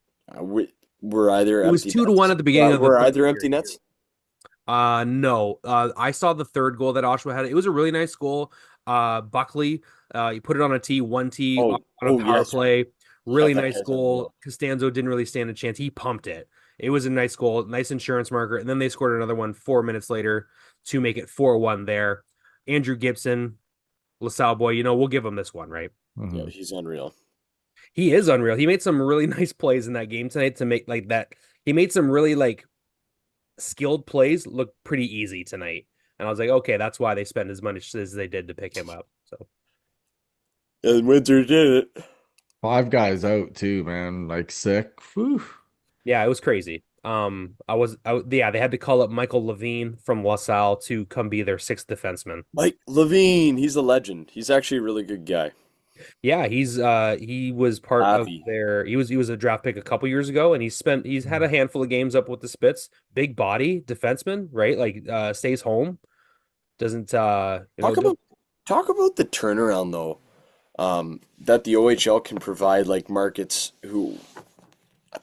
we're either It was empty 2-1 nets. at the beginning of the We're third either empty period nets. too. No. I saw the third goal that Oshawa had. It was a really nice goal. Buckley, you put it on a tee, one tee Oh, on a oh power yes, play. yeah, Really that nice guy's goal. unreal. Costanzo didn't really stand a chance. He pumped it. It was a nice goal, nice insurance marker. And then they scored another one 4 minutes later to make it 4-1 there. Andrew Gibson, LaSalle boy, we'll give him this one, right? Yeah, Hmm. he's unreal. He is unreal. He made some really nice plays in that game tonight to make like that. He made some really like skilled plays look pretty easy tonight. And I was like, okay, that's why they spent as much as they did to pick him up. So And Windsor did it. 5 guys out too, man. Like sick. Whew. yeah, it was crazy. Yeah, they had to call up Michael Levine from LaSalle to come be their sixth defenseman. Mike Levine, he's a legend. He's actually a really good guy. Yeah, he was part of Avi. he was a draft pick a couple years ago, and he's had a handful of games up with the Spits. Big body defenseman, right? Like stays home, doesn't Talk about talk about the turnaround though. That the OHL can provide like markets who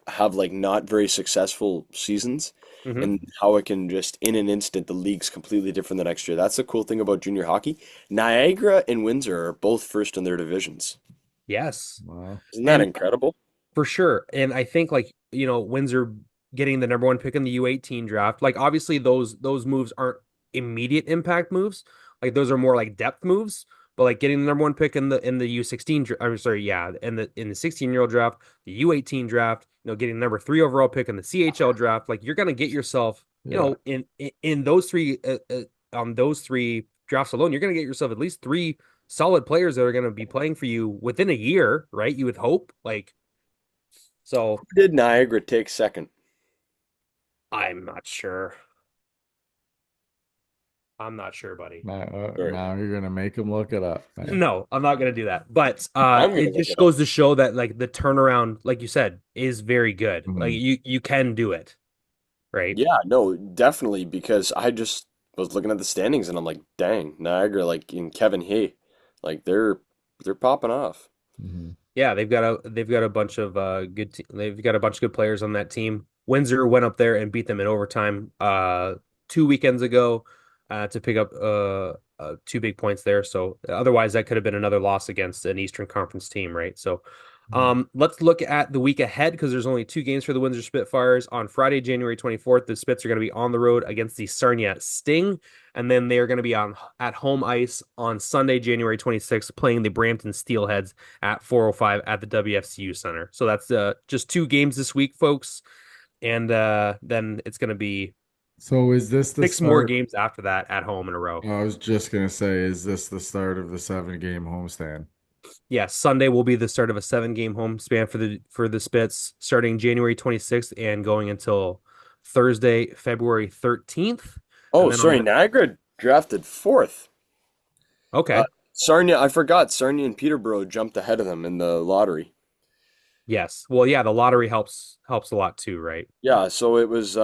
have like not very successful seasons Mhm. and how it can just in an instant the league's completely different the next year. That's the cool thing about junior hockey. Niagara and Windsor are both first in their divisions. Yes. Wow. Isn't that And incredible? for sure. And I think like, Windsor getting the number one pick in the U18 draft, like obviously those moves aren't immediate impact moves. Like those are more like depth moves. But like getting the number one pick in the U16, I'm sorry, yeah, in the 16-year-old draft, the U18 draft, getting the number three overall pick in the CHL draft, like you're gonna get yourself, Yeah. in those three drafts alone, you're gonna get yourself at least three solid players that are gonna be playing for you within a year, right? You would hope, like so Who did Niagara take second? I'm not sure. I'm not sure, buddy. Now, Sorry. now you're gonna make him look it up, man. No, I'm not gonna do that. But I'm gonna it look just it up. goes to show that like the turnaround, like you said, is very good. Like Mhm. you can do it, right? Yeah, no, definitely because I just was looking at the standings and I'm like, dang, Niagara like in Kevin Hay, like they're popping off. Mhm. Yeah, they've got a bunch of they've got a bunch of good players on that team. Windsor went up there and beat them in overtime 2 weekends ago to pick up two big points there. So otherwise that could have been another loss against an Eastern Conference team, right? So let's look at the week ahead because there's only two games for the Windsor Spitfires. On Friday, January 24th, the Spits are going to be on the road against the Sarnia Sting, and then they are going to be on at home ice on Sunday, January 26th, playing the Brampton Steelheads at 4:05 at the WFCU Center. So that's just two games this week, folks, and then it's going to be So is this the six more start? games after that at home in a row. I was just gonna say, is this the start of the 7 game homestand? Yeah, Sunday will be the start of a 7 game home span for the Spits, starting January 26th and going until Thursday, February 13th, Oh, and then on sorry, the Niagara drafted fourth. Uh, okay, Sarnia, I forgot. Sarnia and Peterborough jumped ahead of them in the lottery. yes, well, yeah, the lottery helps a lot too, right? Yeah, so it was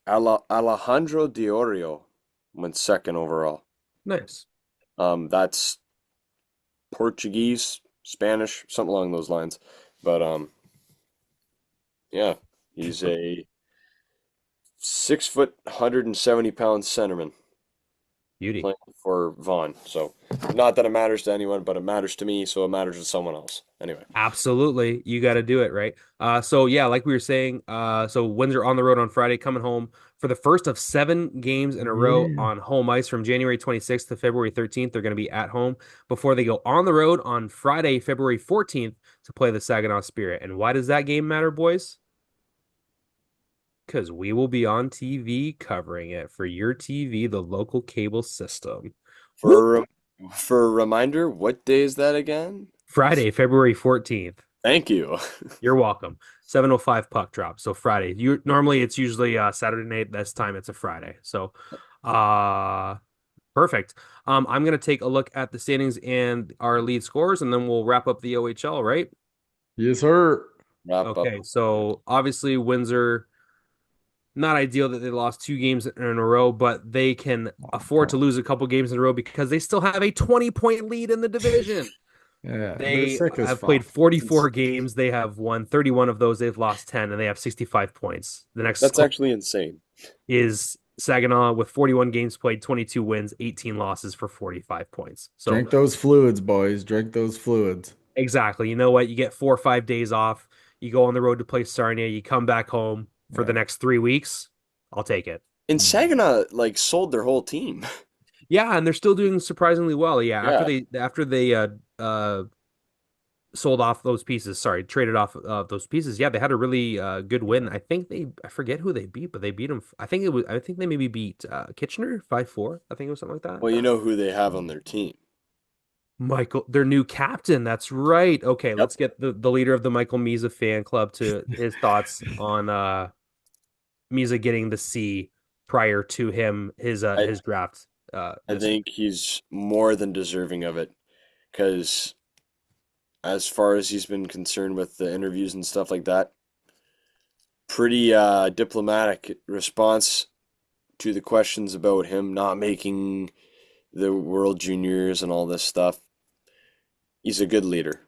Alejandro Diorio went second overall. Nice. That's Portuguese, Spanish, something along those lines. But yeah, he's a 6 foot, 170 pound centerman Beauty. playing for Vaughan. So not that it matters to anyone, but it matters to me, so it matters to someone else. Anyway. Absolutely. You got to do it, right? So yeah, like we were saying, so Windsor on the road on Friday, coming home for the first of 7 games in a row Yeah. on home ice from January 26th to February 13th. They're going to be at home before they go on the road on Friday, February 14th to play the Saginaw Spirit. And why does that game matter, boys? Because we will be on TV covering it for your TV, the local cable system. Whoop! For a, for a reminder, what day is that again? Friday, February 14th. Thank you. You're welcome. 7:05 puck drop. So Friday. You normally it's usually Saturday night. This time it's a Friday. So uh perfect. I'm gonna take a look at the standings and our lead scores, and then we'll wrap up the OHL, right? Yes, sir. wrap up. Okay, so obviously Windsor, not ideal that they lost two games in a row, but they can afford to lose a couple games in a row because they still have a 20-point lead in the division. Yeah, they're They sick as have played fuck. 44 games. They have won 31 of those. They've lost 10, and they have 65 points. The next That's close actually insane. is Saginaw with 41 games played, 22 wins, 18 losses for 45 points. So Drink those fluids, boys. Drink those fluids. exactly. You know what? You get 4 or 5 days off. You go on the road to play Sarnia. You come back home for the Yeah. next 3 weeks. I'll take it. And Mhm. Saginaw like sold their whole team. Yeah, and they're still doing surprisingly well. Yeah, Yeah. after they sold off those pieces, sorry, traded off those pieces. Yeah, they had a really good win. I forget who they beat, but they beat them. I think they maybe beat Kitchener 5-4. I think it was something like that. Well, you know who they have on their team. Michael, their new captain. That's right. Okay, Yep. let's get the leader of the Michael Misa fan club to his thoughts on Misa getting the C prior to I his draft I this. think he's more than deserving of it because as far as he's been concerned with the interviews and stuff like that, pretty diplomatic response to the questions about him not making the World Juniors and all this stuff. He's a good leader.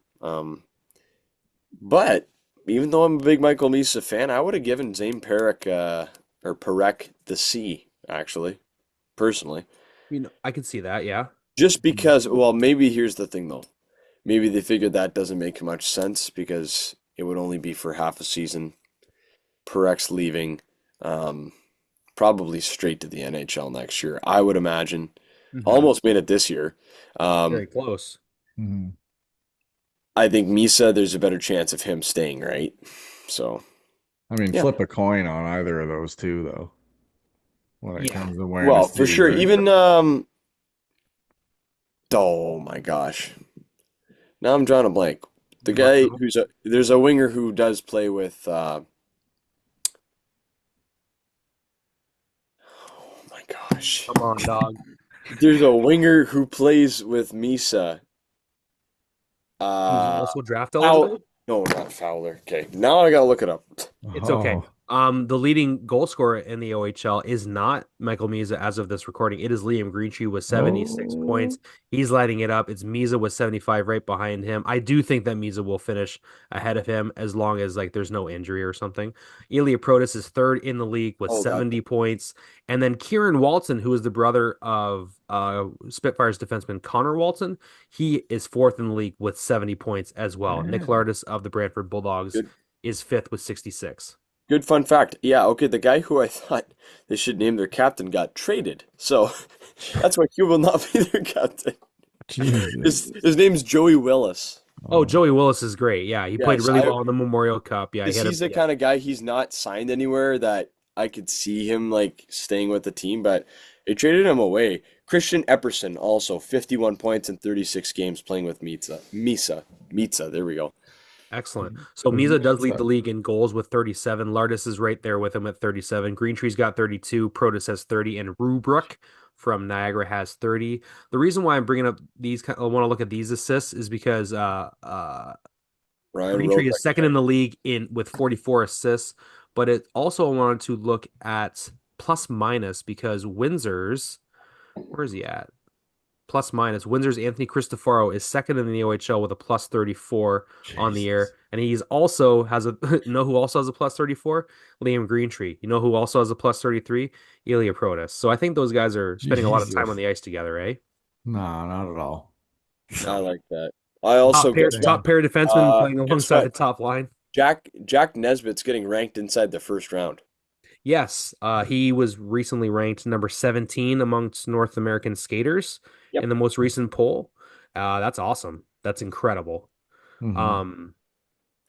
But even though I'm a big Michael Misa fan, I would have given Zane Perek or Perek the C, actually, personally. I could see that. Yeah. Just because, well, maybe here's the thing though. Maybe they figured that doesn't make much sense because it would only be for half a season. Perek's leaving, um, probably straight to the NHL next year, I would imagine. Hmm. Almost made it this year. Very Um, close. Mhm. I think Misa, there's a better chance of him staying, right? So, I mean, yeah. flip a coin on either of those two, though, when it Yeah. comes to wearing a Well, for C, sure. right? Even oh my gosh. Now I'm drawing a blank. The guy Marcel. there's a winger who does play with oh my gosh. Come on, dog. There's a winger who plays with Misa. Who's Uh also draft eligible? Foul no, not Fowler. Okay. Now I gotta look it up. It's okay. Oh, The leading goal scorer in the OHL is not Michael Misa as of this recording. It is Liam Greentree with 76 oh, points. He's lighting it up. It's Misa with 75 right behind him. I do think that Misa will finish ahead of him as long as like there's no injury or something. Ilya Protas is third in the league with Oh, that 70 points. And then Kieran Walton, who is the brother of Spitfires defenseman Connor Walton, he is fourth in the league with 70 points as well. Nick man. Lardis of the Brantford Bulldogs good is fifth with 66. good fun fact. Yeah, okay, the guy who I thought they should name their captain got traded. So that's why he will not be their captain. Jesus. His name's Joey Willis. Oh, Oh, Joey Willis is great. Yeah, he played Yes, really I well in the Memorial Cup. Yeah, he because had a he's the yeah. kind of guy he's not signed anywhere that I could see him like staying with the team, but they traded him away. Christian Epperson also 51 points in 36 games playing with Misa. There we go. Excellent. So with Misa does lead pizza. the league in goals with 37. Lardis is right there with him at 37. Greentree's got 32. Protus has 30, and Rubruck from Niagara has 30. The reason why I'm bringing up I want to look at these assists is because Ryan Greentree is Rotek second in the league in with 44 assists, but it also wanted to look at plus minus because Windsor's where is he at? Plus minus. Windsor's Anthony Cristoforo is second in the OHL with a plus 34 on the Jesus. air. And he's also has a know who also has a plus 34? Liam Greentree. You know who also has a plus 33? Ilya Protas. So I think those guys are spending a lot of time on Jesus. the ice together, eh? No, not at all. I like that. I Top also pair guess what? Same. top pair defenseman playing Guess alongside the what? top line. Jack Nesbitt's getting ranked inside the first round. Yes, he was recently ranked number 17 amongst North American skaters in Yep. the most recent poll. That's awesome. That's incredible. Hmm. Um,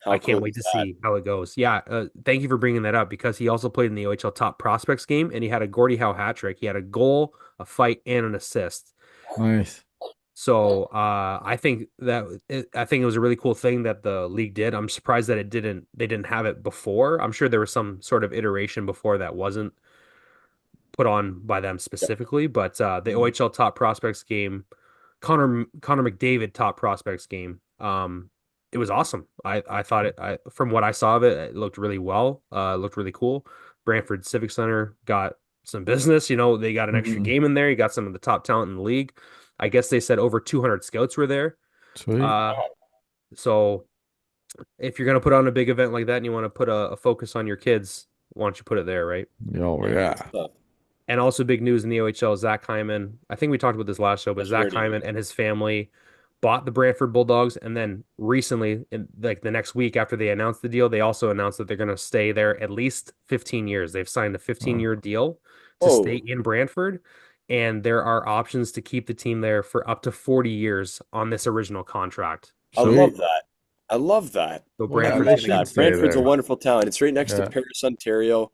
How I can't cool wait is to that? see how it goes. Yeah, thank you for bringing that up because he also played in the OHL Top Prospects game and he had a Gordie Howe hat trick. He had a goal, a fight, and an assist. Nice. So I think it was a really cool thing that the league did. I'm surprised that they didn't have it before. I'm sure there was some sort of iteration before that wasn't put on by them Yep. specifically, but the OHL Top Prospects game, Connor McDavid Top Prospects game. It was awesome. I thought from what I saw of it, it looked really well. Looked really cool. Brantford Civic Center got some business. They got an extra Mhm. game in there. You got some of the top talent in the league. I guess they said over 200 scouts were there. Sweet. Uh, so if you're gonna put on a big event like that and you want to put a focus on your kids, why don't you put it there, right? Oh Yeah, good yeah. stuff. And also big news in the OHL, Zach Hyman. I think we talked about this last show, but Just Zach heard it. Hyman and his family bought the Brantford Bulldogs, and then recently, in like the next week after they announced the deal, they also announced that they're going to stay there at least 15 years. They've signed a Oh, 15-year deal to stay Oh, in Brantford, and there are options to keep the team there for up to 40 years on this original contract. I So, love sweet. that. I love that. so Well, yeah, I Brantford's they love going to should that. keep them. stay Brantford's a there. wonderful town. It's right next to Yeah. Paris, Ontario.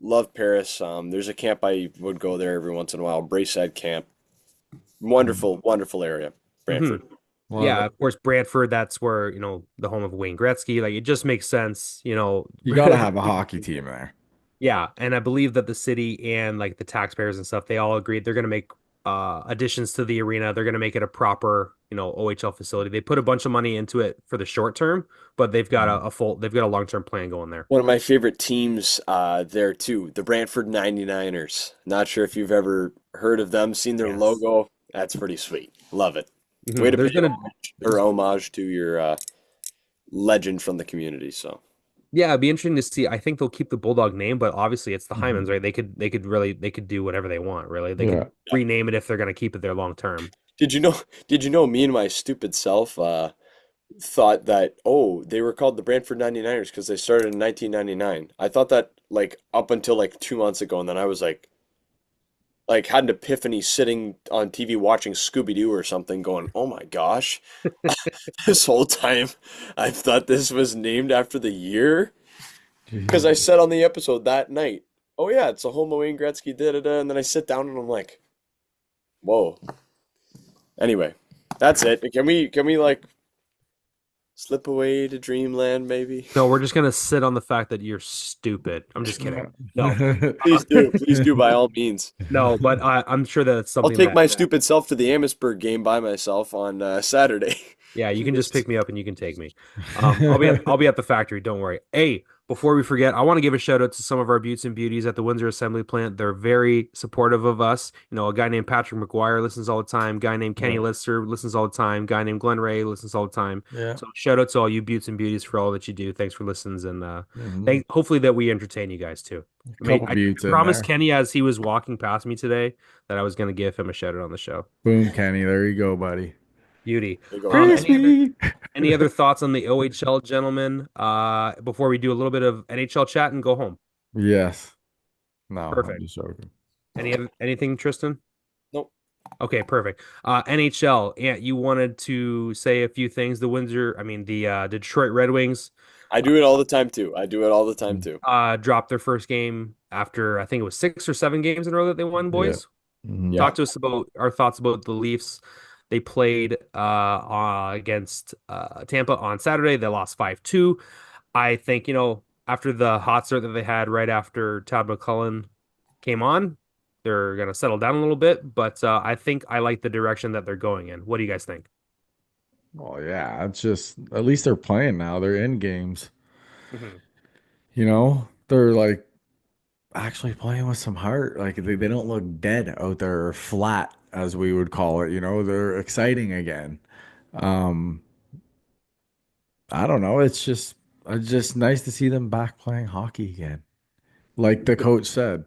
Love Paris. There's a camp I would go there every once in a while. Bracehead Camp. Mm. Wonderful, wonderful area. Hmm. Brantford. Love Yeah, it. of course, Brantford, that's where, the home of Wayne Gretzky. Like, it just makes sense. You got to have a hockey team there. Yeah, and I believe that the city and like the taxpayers and stuff, they all agreed they're going to make additions to the arena. They're going to make it a proper, OHL facility. They put a bunch of money into it for the short term, but Mm. they've got a long-term plan going there. One of my favorite teams there too, the Brantford 99ers. Not sure if you've ever heard of them, seen their Yes. logo. That's pretty sweet. Love it. Way Hmm. to pay There's been a homage, or homage to your legend from the community. So, Yeah, it'd be interesting to see. I think they'll keep the Bulldog name, but obviously it's the Hymens, Mhm. right? They could do whatever they want, really. They could Yeah. yeah. rename it if they're going to keep it there long term. Did you know? Did you know me and my stupid self thought that they were called the Brantford 99ers because they started in 1999. I thought that like up until like 2 months ago, and then I was like had an epiphany sitting on TV watching Scooby Doo or something, going, "Oh my gosh!" This whole time, I thought this was named after the year because I Jeez. said on the episode that night, "Oh yeah, it's a home of Wayne Gretzky." Da da da, and then I sit down and I'm like, "Whoa." Anyway, that's it. Can we like slip away to dreamland maybe? No, we're just gonna sit on the fact that you're stupid. I'm just kidding. No, Please do by all means. no, but I'm sure that it's I'll something take that, my stupid self to the Amherstburg game by myself on Saturday. yeah, you can just Just pick me up and you can take me. I'll be at the factory. Don't worry. Hey, before we forget, I want to give a shout out to some of our beauts and beauties at the Windsor Assembly Plant. They're very supportive of us. A guy named Patrick McGuire listens all the time. Guy named Kenny Yeah. Lister listens all the time. Guy named Glenn Ray listens all the time. Yeah. So shout out to all you beauts and beauties for all that you do. Thanks for listens and Mhm. hopefully that we entertain you guys too. Couple I buttes in promised there. Kenny as he was walking past me today that I was going to give him a shout out on the show. Boom, Kenny. There you go, buddy. Beauty. big old Um, Ken. any other Crispy. any other thoughts on the OHL, gentlemen? Before we do a little bit of NHL chat and go home. Yes. No, I'm Perfect. just joking. Anything, Tristan? Nope. Okay, perfect. NHL, yeah, you wanted to say a few things. The Detroit Red Wings I do it all the time too. I do it all the time too. dropped their first game after I think it was 6 or 7 games in a row that they won, Yeah. boys. Mhm. Yeah. Talk to us about our thoughts about the Leafs. They played against Tampa on Saturday. They lost 5-2. I think, after the hot start that they had right after Todd McCullough came on, they're going to settle down a little bit, but I think I like the direction that they're going in. What do you guys think? Well, yeah, it's just at least they're playing now. They're in games. Hmm. They're like actually playing with some heart. Like they don't look dead out there or flat, as we would call it. They're exciting again. Um, I don't know. It's just nice to see them back playing hockey again. Like the coach said,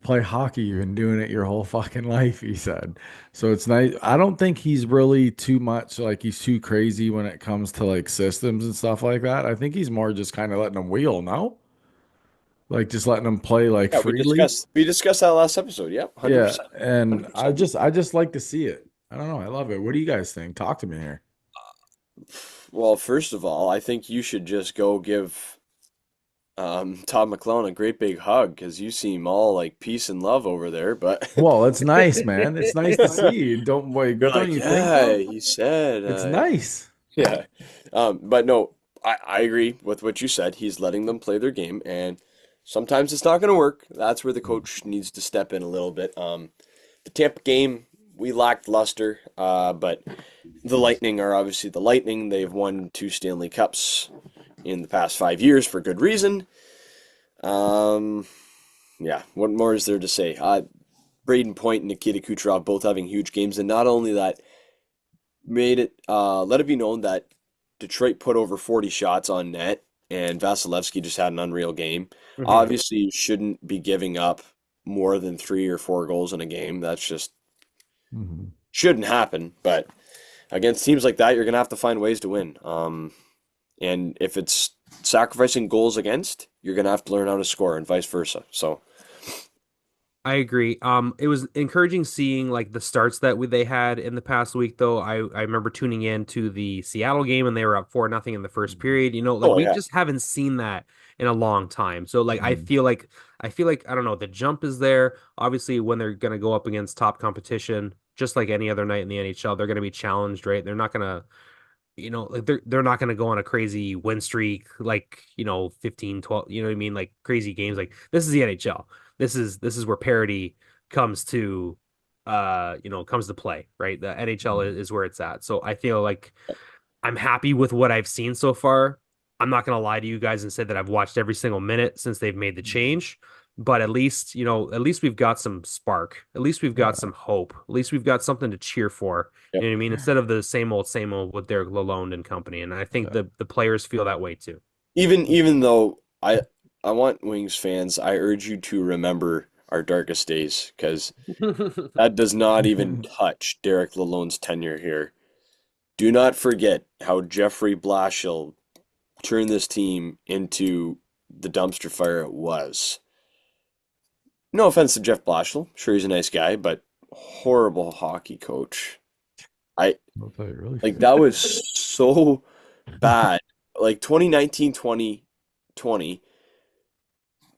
play hockey. You've been doing it your whole fucking life, he said. So it's nice. I don't think he's really too much like he's too crazy when it comes to like systems and stuff like that. I think he's more just kind of letting them wheel, no? Like just letting them play like Yeah, we freely. discussed that last episode. Yep, Yeah, 100%. and I 100%. just I just like to see it. I don't know. I love it. What do you guys think? Talk to me here. Well, first of all, I think you should just go give Todd McClellan a great big hug because you seem all like peace and love over there. But Well, it's nice, man. It's nice to see. Don't wait, you're don't like, you think yeah, so? he said, It's nice. yeah. But no, I agree with what you said. He's letting them play their game, and sometimes it's not going to work. That's where the coach needs to step in a little bit. The Tampa game we lacked luster, but the Lightning are obviously the Lightning. They've won 2 Stanley Cups in the past 5 years for good reason. Um, yeah, what more is there to say? Braden Point and Nikita Kucherov both having huge games, and not only that, let it be known that Detroit put over 40 shots on net, and Vasilevsky just had an unreal game. Mhm. Obviously, you shouldn't be giving up more than 3 or 4 goals in a game. That's just Mhm. shouldn't happen. But against teams like that, you're gonna have to find ways to win. And if it's sacrificing goals against, you're gonna have to learn how to score, and vice versa. So, I agree. It was encouraging seeing like the starts that they had in the past week, though. I remember tuning in to the Seattle game and they were up 4-0 in the first period. Like oh we yeah, just haven't seen that in a long time. So like Mhm. I feel like I don't know, the jump is there. Obviously, when they're gonna go up against top competition, just like any other night in the NHL, they're gonna be challenged, right? They're not gonna like they're not going to go on a crazy win streak like 15, 12, you know what I mean, like crazy games. Like this is the NHL. This is where parity comes to comes to play, right? The NHL is where it's at. So I feel like I'm happy with what I've seen so far. I'm not going to lie to you guys and say that I've watched every single minute since they've made the change, but at least we've got some spark. At least we've got Yeah. some hope. At least we've got something to cheer for. yep. You know what I mean? Instead of the same old with Derek Lalonde and company. And I think Yeah. the players feel that way too. Even though I want Wings fans, I urge you to remember our darkest days because that does not even touch Derek Lalonde's tenure here. Do not forget how Jeffrey Blashill turned this team into the dumpster fire it was. No offense to Jeff Blashill, sure he's a nice guy, but horrible hockey coach. I I'll tell you, really. like that was so bad. Like 2019, 2020,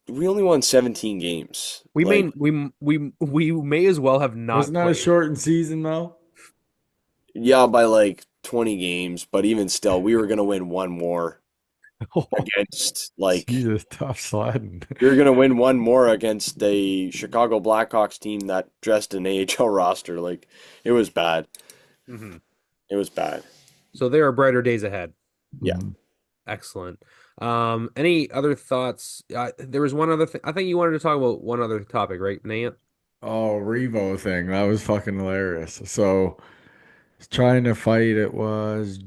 we only won 17 games. we Like, may we may as well have not Wasn't that a played. shortened season though? yeah, by like 20 games, but even still, we were gonna win one more against like Jesus, tough sledding. we were gonna win one more against a Chicago Blackhawks team that dressed an AHL roster. Like, it was bad. Mhm. It was bad. So there are brighter days ahead. Yeah. Mhm. Excellent. Any other thoughts? There was one other thing. I think you wanted to talk about one other topic, right, Nate? Oh, Revo thing. That was fucking hilarious. So he's trying to fight. It was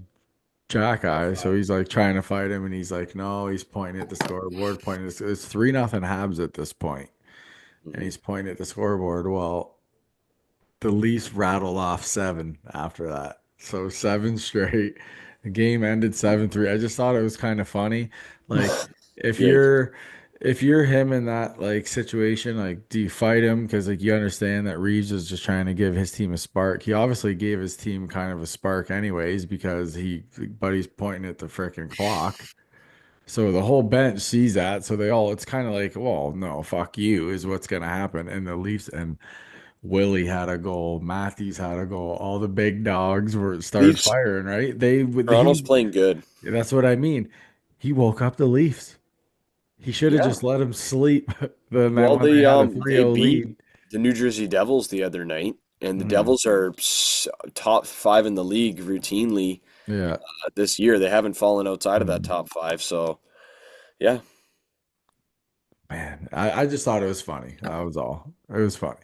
Jack Eye. So he's like trying to fight him, and he's like, no, he's pointing at the scoreboard, pointing at it's 3-0 Habs at this point, and hmm he's pointing at the scoreboard. Well, the Leafs rattled off seven after that. So seven straight. The game ended 7-3. I just thought it was kind of funny. Like if Yeah. you're if you're him in that like situation, like do you fight him? Because like you understand that Reeves is just trying to give his team a spark. He obviously gave his team kind of a spark anyways because but he's pointing at the freaking clock. So the whole bench sees that. So it's kind of like, well, no, fuck you is what's gonna happen. And the Leafs and Willie had a goal. Matthews had a goal. All the big dogs were started Leafs, firing, right? They would Toronto's he playing good. That's what I mean. He woke up the Leafs. He should have Yeah. just let him sleep. Then Well, when they had a they 3-0 beat lead. the New Jersey Devils the other night, and the Mhm. Devils are top five in the league routinely Yeah, this year. They haven't fallen outside of that Mhm. top five. So, yeah. Man, I just thought it was funny. That was all. It was funny.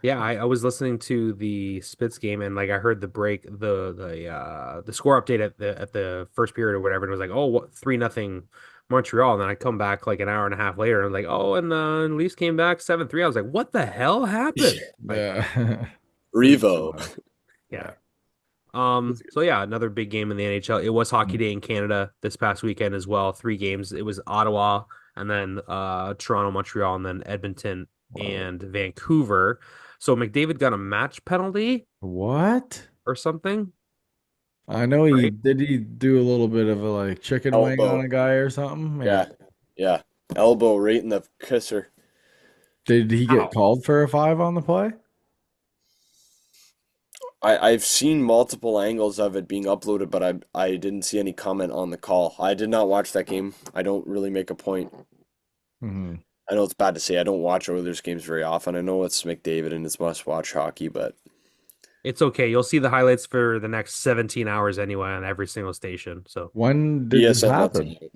Yeah, I was listening to the Spits game and like I heard the score update at the first period or whatever, and it was like, oh, what 3-0 Montreal, and then I come back like an hour and a half later and I'm like, oh, and the Leafs came back 7-3. I was like, what the hell happened? Like, Yeah. It was Revo. funny. yeah. Yeah. It's good. So yeah, another big game in the NHL. It was Hockey Mhm. Day in Canada this past weekend as well. 3 games. It was Ottawa and then Toronto, Montreal, and then Edmonton Wow. and Vancouver. So McDavid got a match penalty What? or something, I know right? he do a little bit of a like chicken wing on Elbow. a guy or something? Yeah. Yeah. Yeah. Elbow right in the kisser. Did he get Ow. called for a five on the play? I've seen multiple angles of it being uploaded, but I didn't see any comment on the call. I did not watch that game. I don't really make a point. Hmm. I know it's bad to say I don't watch Oilers games very often. I know it's McDavid and it's must-watch hockey, but It's okay. You'll see the highlights for the next 17 hours anyway on every single station. So When did this ESN lets happen? it.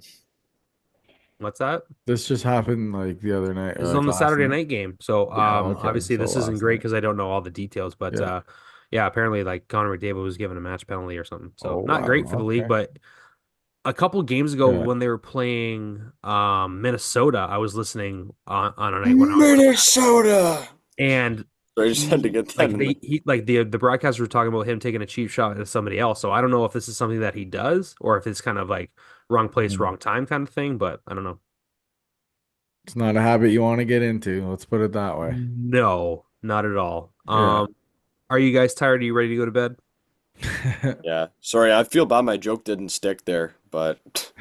what's that? This just happened like the other night This or is like on the last Saturday night? night game. So Oh, okay. obviously So this isn't last great night. because I don't know all the details, but Yeah. yeah, apparently like Connor McDavid was given a match penalty or something. So Oh, not great for the wow. league, Okay. but a couple games ago Yeah. when they were playing Minnesota, I was listening on a night when I was watching, Minnesota. and So I just had to he get that like in there. the broadcasters were talking about him taking a cheap shot at somebody else. So I don't know if this is something that he does or if it's kind of like wrong place, Mhm. wrong time kind of thing, but I don't know. It's not a habit you want to get into. Let's put it that way. No, not at all. Yeah. Are you guys tired? Are you ready to go to bed? Yeah. Sorry, I feel bad my joke didn't stick there, but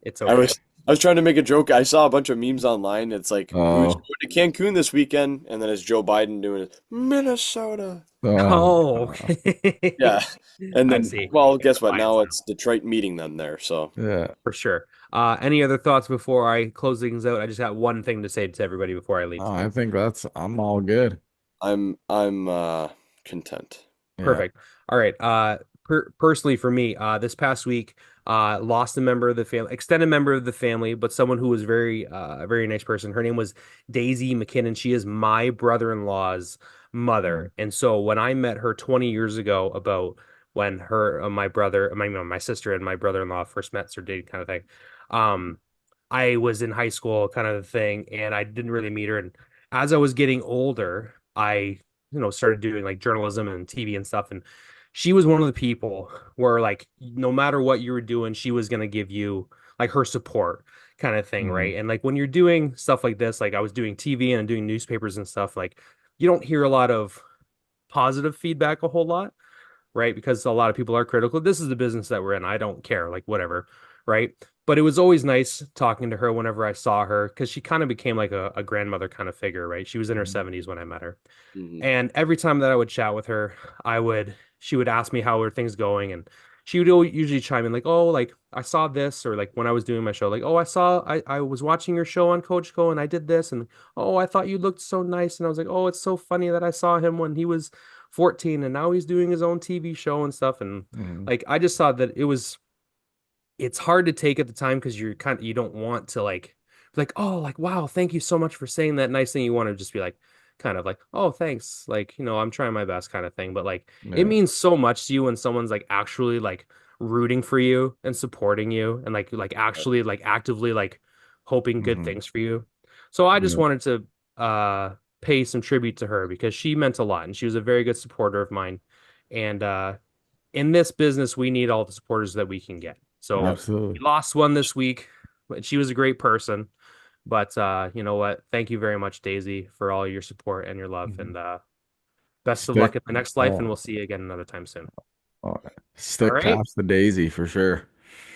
It's I okay. was I was trying to make a joke. I saw a bunch of memes online. It's like, who's Oh, going to Cancun this weekend? And then it's Joe Biden doing it, Minnesota. Oh, oh, okay. Yeah. And I then, see. well, It's guess the what? Lions Now now. it's Detroit meeting them there. So yeah. For sure. Any other thoughts before I close things out? I just got one thing to say to everybody before I leave Oh, today. I think I'm all good. I'm content. Yeah. Perfect. All right. Personally for me, this past week, lost a member of the family, extended member of the family, but someone who was a very nice person. Her name was Daisy McKinnon. She is my brother-in-law's Mm. mother. And so when I met her 20 years ago, about when my brother, my sister and my brother-in-law first met, or dated kind of thing, um, I was in high school kind of thing, and I didn't really meet her. And as I was getting older, I started doing like journalism and TV and stuff. And she was one of the people where like no matter what you were doing, she was gonna give you like her support kind of thing, Mhm. right? And like when you're doing stuff like this, like I was doing TV and doing newspapers and stuff, like you don't hear a lot of positive feedback a whole lot, right? Because a lot of people are critical. This is the business that we're in. I don't care, like whatever, right? But it was always nice talking to her whenever I saw her because she kind of became like a grandmother kind of figure, right? She was in her Mhm. 70s when I met her. Hmm. And every time that I would chat with her, she would ask me how are things going, and she would usually chime in like, "Oh, like I saw this," or like when I was doing my show, like, "Oh, I was watching your show on Coach Go, and I did this," and "Oh, I thought you looked so nice," and I was like, "Oh, it's so funny that I saw him when he was 14, and now he's doing his own TV show and stuff," and Mhm. like I just thought that it's hard to take at the time because you don't want to like, oh, like wow, thank you so much for saying that nice thing. You want to just be like kind of like, oh, thanks, like I'm trying my best kind of thing. But like it Yeah. means so much to you when someone's like actually like rooting for you and supporting you and like actually like actively like hoping good Mhm. things for you. So I just Yeah. wanted to pay some tribute to her because she meant a lot and she was a very good supporter of mine. And in this business, we need all the supporters that we can get. So Yep. we Absolutely. lost one this week, but she was a great person. But you know what? Thank you very much, Daisy, for all your support and your love. Mhm. And best of Stick. luck in the next life. And Oh, we'll see you again another time soon. oh, All stick right. taps the daisy for sure.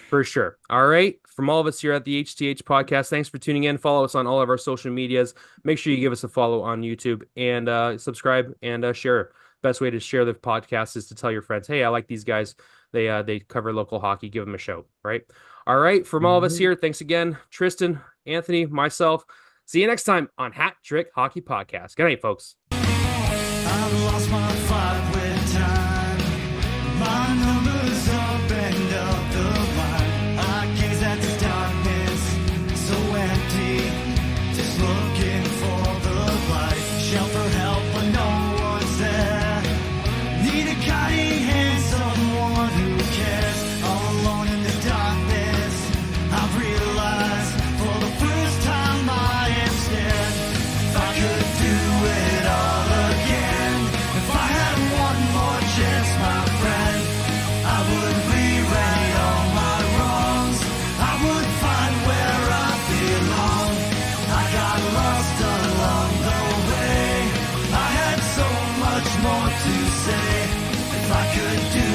For sure. All right. From all of us here at the HTH podcast, thanks for tuning in. Follow us on all of our social medias. Make sure you give us a follow on YouTube and subscribe and share. Best way to share the podcast is to tell your friends, hey, I like these guys. They cover local hockey. Give them a show. Right. All right. From all of us Mhm. here, thanks again, Tristan, Anthony, myself. See you next time on Hat Trick Hockey Podcast. Good night, folks. I've lost my fight with time. My number's up and up the line. I gaze at the darkness, so empty. Just looking for the light. Shout for help, but no one's there. Need a guiding hand, someone who cares. All alone in the darkness, I've realized for the first time I am scared. If I could do it all again, if I had one more chance, my friend, I would rewrite all my wrongs. I would find where I belong. I got lost along the way. I had so much more to say. If I could do